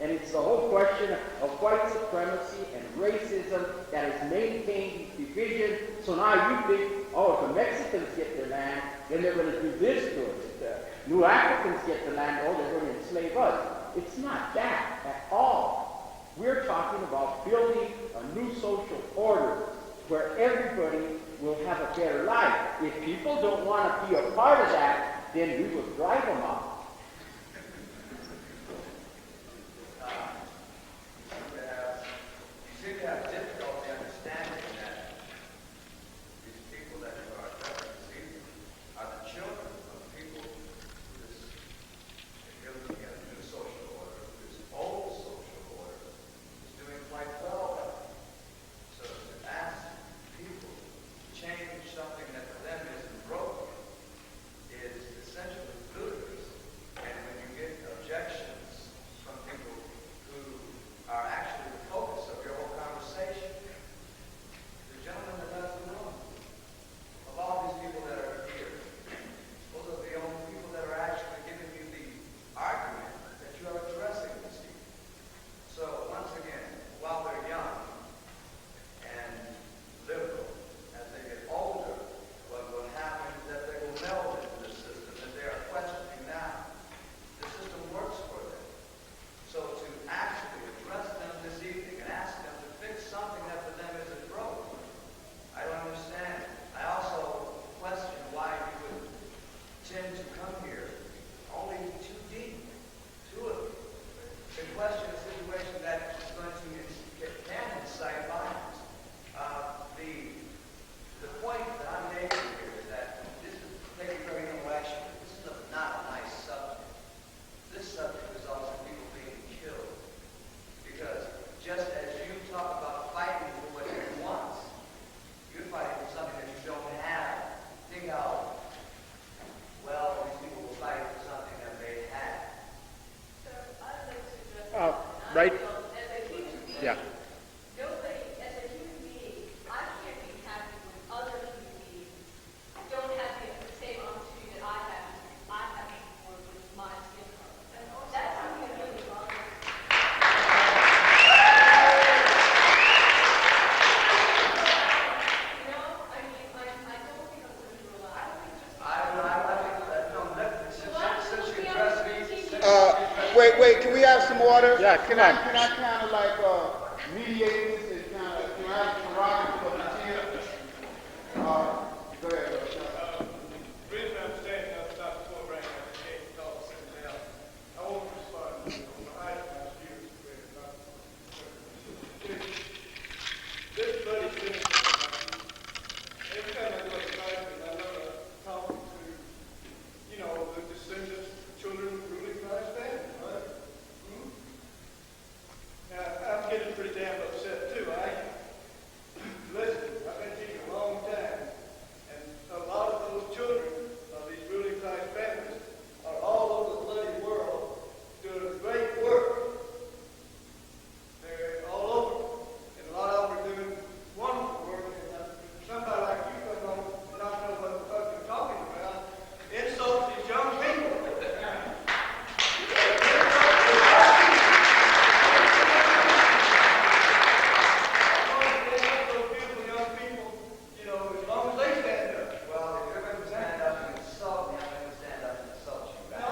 And it's the whole question of white supremacy and racism that has maintained these divisions. So now you think, oh, if the Mexicans get their land, then they're going to do this to us. If the new Africans get the land, oh, they're going to enslave us. It's not that at all. We're talking about building a new social order where everybody will have a better life. If people don't want to be a part of that, then we will drive them out. You seem to have difficulty understanding that these people that you are referencing are the children of people who is building a new social order, this old social order is doing quite well. So to ask people to change something that for them isn't broken is essentially ludicrous. have some water? Yeah, Can I kind of like mediate this and kind of, can I have some rock for the chair? Go ahead. The reason I'm standing up is not to pull right now. I can't talk sitting down. I won't respond to you. I ask you to this buddy's been every time I go to class, I love talking to, the descendants, children of ruling class families, right? Now, I'm getting pretty damn upset too. Listen, I've been teaching a long time, and a lot of those children of these ruling class families are all over the bloody world doing great work. They're all over, and a lot of them are doing wonderful work. And somebody like you come on and not know what the fuck you're talking about, insults these young people. Those beautiful young people, as long as they stand up. Well, if you're going to stand up and insult me, I'm going to stand up and insult you back.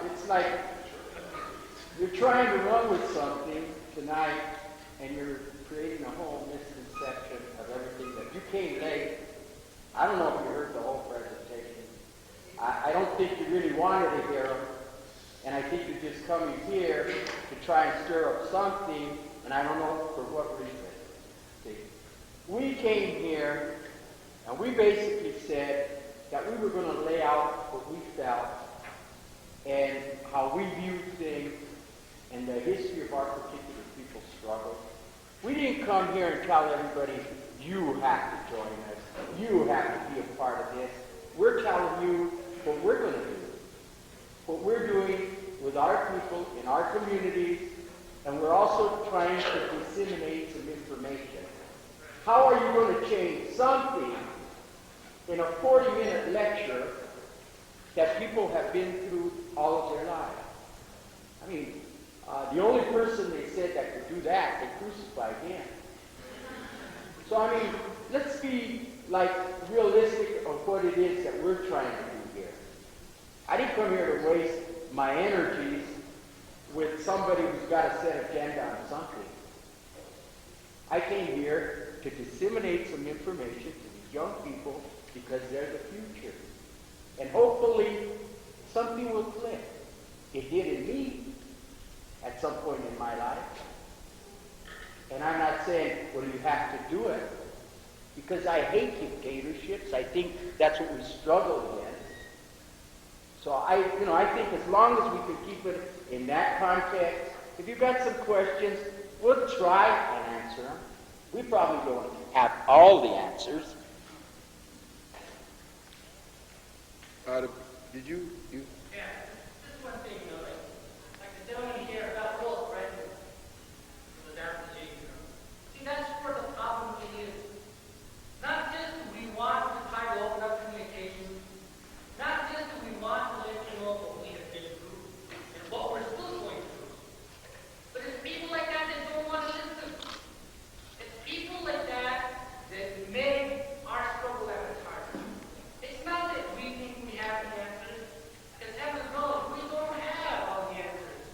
It's like you're trying to run with something tonight, and you're creating a whole misconception of everything that you came late. I don't know if you heard the whole presentation. I don't think you really wanted to hear them, and I think you're just coming here to try and stir up something, and I don't know for what reason. See, we came here, and we basically said that we were going to lay out what we felt and how we view things and the history of our particular people's struggle. We didn't come here and tell everybody, you have to join us, you have to be a part of this. We're telling you what we're going to do, what we're doing with our people in our communities, and we're also trying to disseminate some information. How are you going to change something in a 40-minute lecture that people have been through all of their lives? I mean, the only person they said that could do that, they crucified him. So, I mean, let's be, realistic of what it is that we're trying to do here. I didn't come here to waste my energies with somebody who's got a set agenda on something. I came here to disseminate some information to these young people because they're the future. And hopefully, something will click. It did in me at some point in my life. And I'm not saying, well, you have to do it, because I hate dictatorships. I think that's what we struggle against. So I think as long as we can keep it in that context, if you've got some questions, we'll try and answer them. We probably don't have all the answers. Did you? Yeah, just one thing, like the gentleman here about Will Brennan from the Dartmouth League. See, that's where the problem is. Not just do we want to try to open up communication, not just do we want to let you know what we have been through and what we're still going through, but it's people like that that don't want to listen. It's people like that that make our struggle that much harder. It's not that we think we have the answers, because heaven knows we don't have all the answers.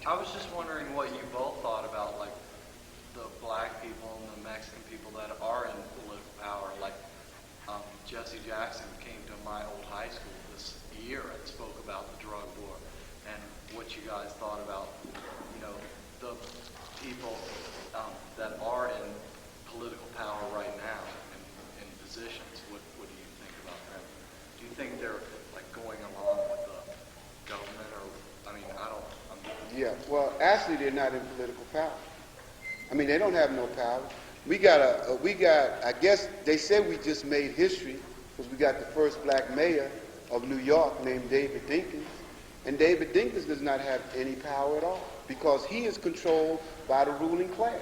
I was just wondering what you both thought about, like, the black people and the Mexican people that are in political power. Like, Jesse Jackson came to my old high school this year and spoke about the drug war, and what you guys thought about, you know, the people that are in political power right now in positions. What do you think about them? Do you think they're like going along with the government, or I mean, Yeah, well, actually, they're not in political power. I mean, they don't have no power. We got, I guess they said we just made history because we got the first black mayor of New York named David Dinkins. And David Dinkins does not have any power at all because he is controlled by the ruling class.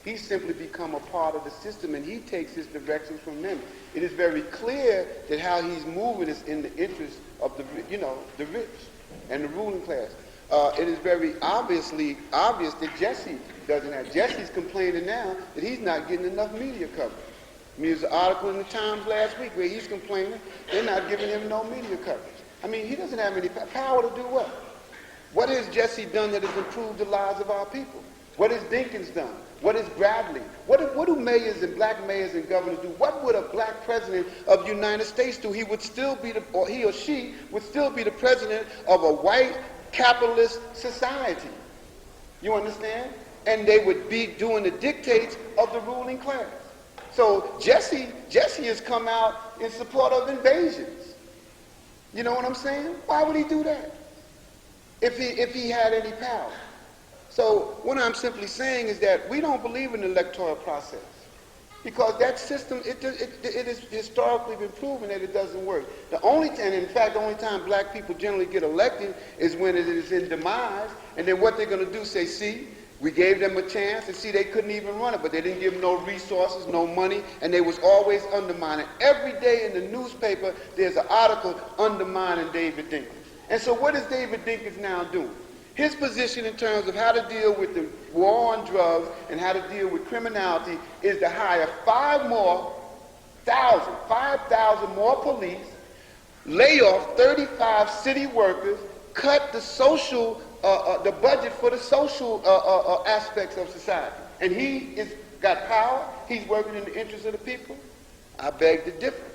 He's simply become a part of the system and he takes his directions from them. It is very clear that how he's moving is in the interest of the, the rich and the ruling class. It is very obvious that Jesse doesn't have. Jesse's complaining now that he's not getting enough media coverage. I mean, there's an article in the Times last week where he's complaining they're not giving him no media coverage. I mean, he doesn't have any power to do what? What has Jesse done that has improved the lives of our people? What has Dinkins done? What is Bradley? What do mayors and black mayors and governors do? What would a black president of the United States do? He would still be he or she would still be the president of a white capitalist society. You understand? And they would be doing the dictates of the ruling class. So Jesse has come out in support of invasions. You know what I'm saying? Why would he do that if he had any power? So what I'm simply saying is that we don't believe in the electoral process because that system, it has historically been proven that it doesn't work. And in fact, the only time black people generally get elected is when it is in demise, and then what they're going to do, say, see, we gave them a chance, and see, they couldn't even run it, but they didn't give them no resources, no money, and they was always undermining. Every day in the newspaper, there's an article undermining David Dinkins. And so what is David Dinkins now doing? His position in terms of how to deal with the war on drugs and how to deal with criminality is to hire 5,000 more police, lay off 35 city workers, cut the social, the budget for the social aspects of society. And he has got power. He's working in the interest of the people. I beg to differ.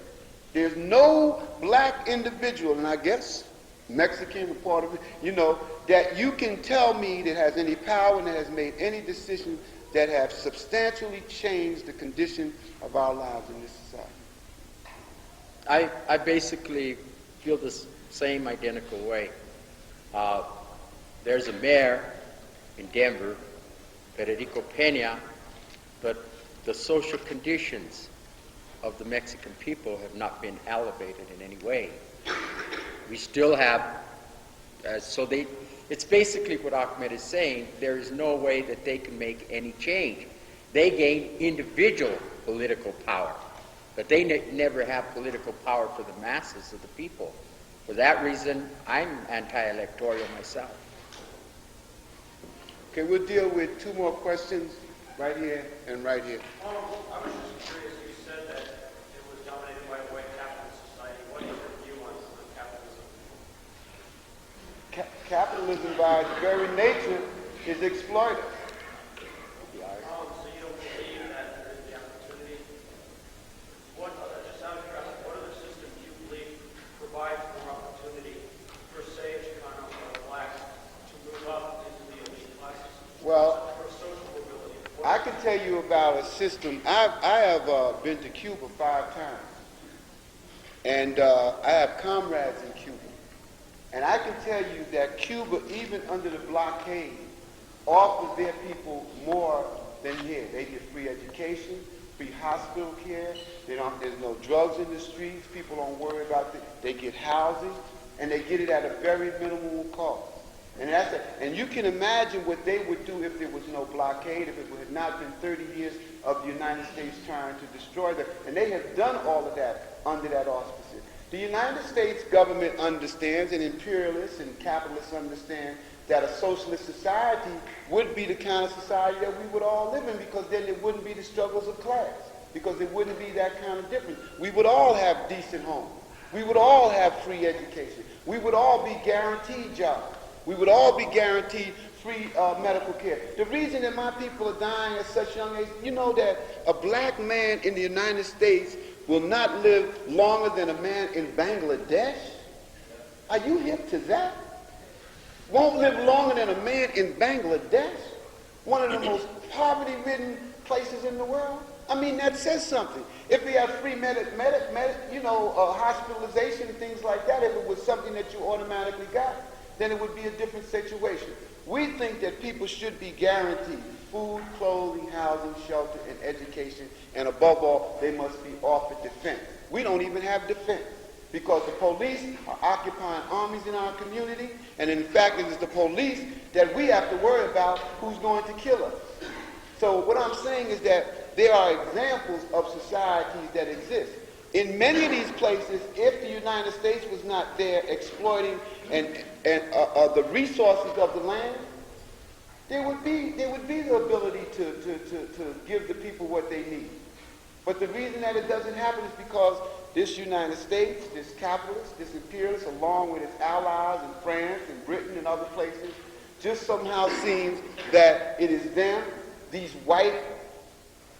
There's no black individual, and I guess Mexican or part of it, that you can tell me that has any power and that has made any decision that have substantially changed the condition of our lives in this society. I basically feel the same identical way. There's a mayor in Denver, Federico Peña, but the social conditions of the Mexican people have not been elevated in any way. We still have, it's basically what Ahmed is saying, there is no way that they can make any change. They gain individual political power, but they never have political power for the masses of the people. For that reason, I'm anti-electoral myself. Okay, we'll deal with two more questions right here and right here. I was just curious, you said that it was dominated by a white capitalist society. What is your view on capitalism? Capitalism, by its very nature, is exploitive. So you don't believe that there is the opportunity? Just out of curiosity, what other system do you believe provides more opportunity for, say, Chicano or blacks to move up into the elite classes? Well, for social mobility? I can tell you about a system. I have been to Cuba 5 times, and I have comrades in Cuba. And I can tell you that Cuba, even under the blockade, offers their people more than here. They get free education, free hospital care. There's no drugs in the streets. People don't worry about it. They get housing, and they get it at a very minimal cost. And you can imagine what they would do if there was no blockade, if it had not been 30 years of the United States trying to destroy them. And they have done all of that under that auspices. The United States government understands, and imperialists and capitalists understand, that a socialist society would be the kind of society that we would all live in, because then there wouldn't be the struggles of class, because there wouldn't be that kind of difference. We would all have decent homes. We would all have free education. We would all be guaranteed jobs. We would all be guaranteed free medical care. The reason that my people are dying at such young age, you know that a black man in the United States will not live longer than a man in Bangladesh? Are you hip to that? Won't live longer than a man in Bangladesh, one of the most poverty-ridden places in the world. I mean, that says something. If we have free hospitalization and things like that, if it was something that you automatically got, then it would be a different situation. We think that people should be guaranteed food, clothing, housing, shelter, and education, and above all, they must be offered defense. We don't even have defense because the police are occupying armies in our community, and in fact, it is the police that we have to worry about who's going to kill us. So what I'm saying is that there are examples of societies that exist. In many of these places, if the United States was not there exploiting the resources of the land, there would be the ability to give the people what they need. But the reason that it doesn't happen is because this United States, this capitalist, this imperialist, along with its allies in France and Britain and other places, just somehow seems that it is them, these white,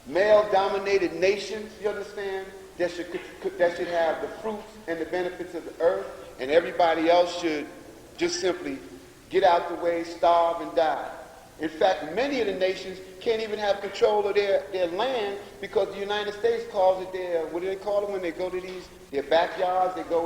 male-dominated nations, you understand, that should have the fruits and the benefits of the earth, and everybody else should just simply get out the way, starve, and die. In fact, many of the nations can't even have control of their land because the United States calls it their, what do they call it when they go to their backyards, they go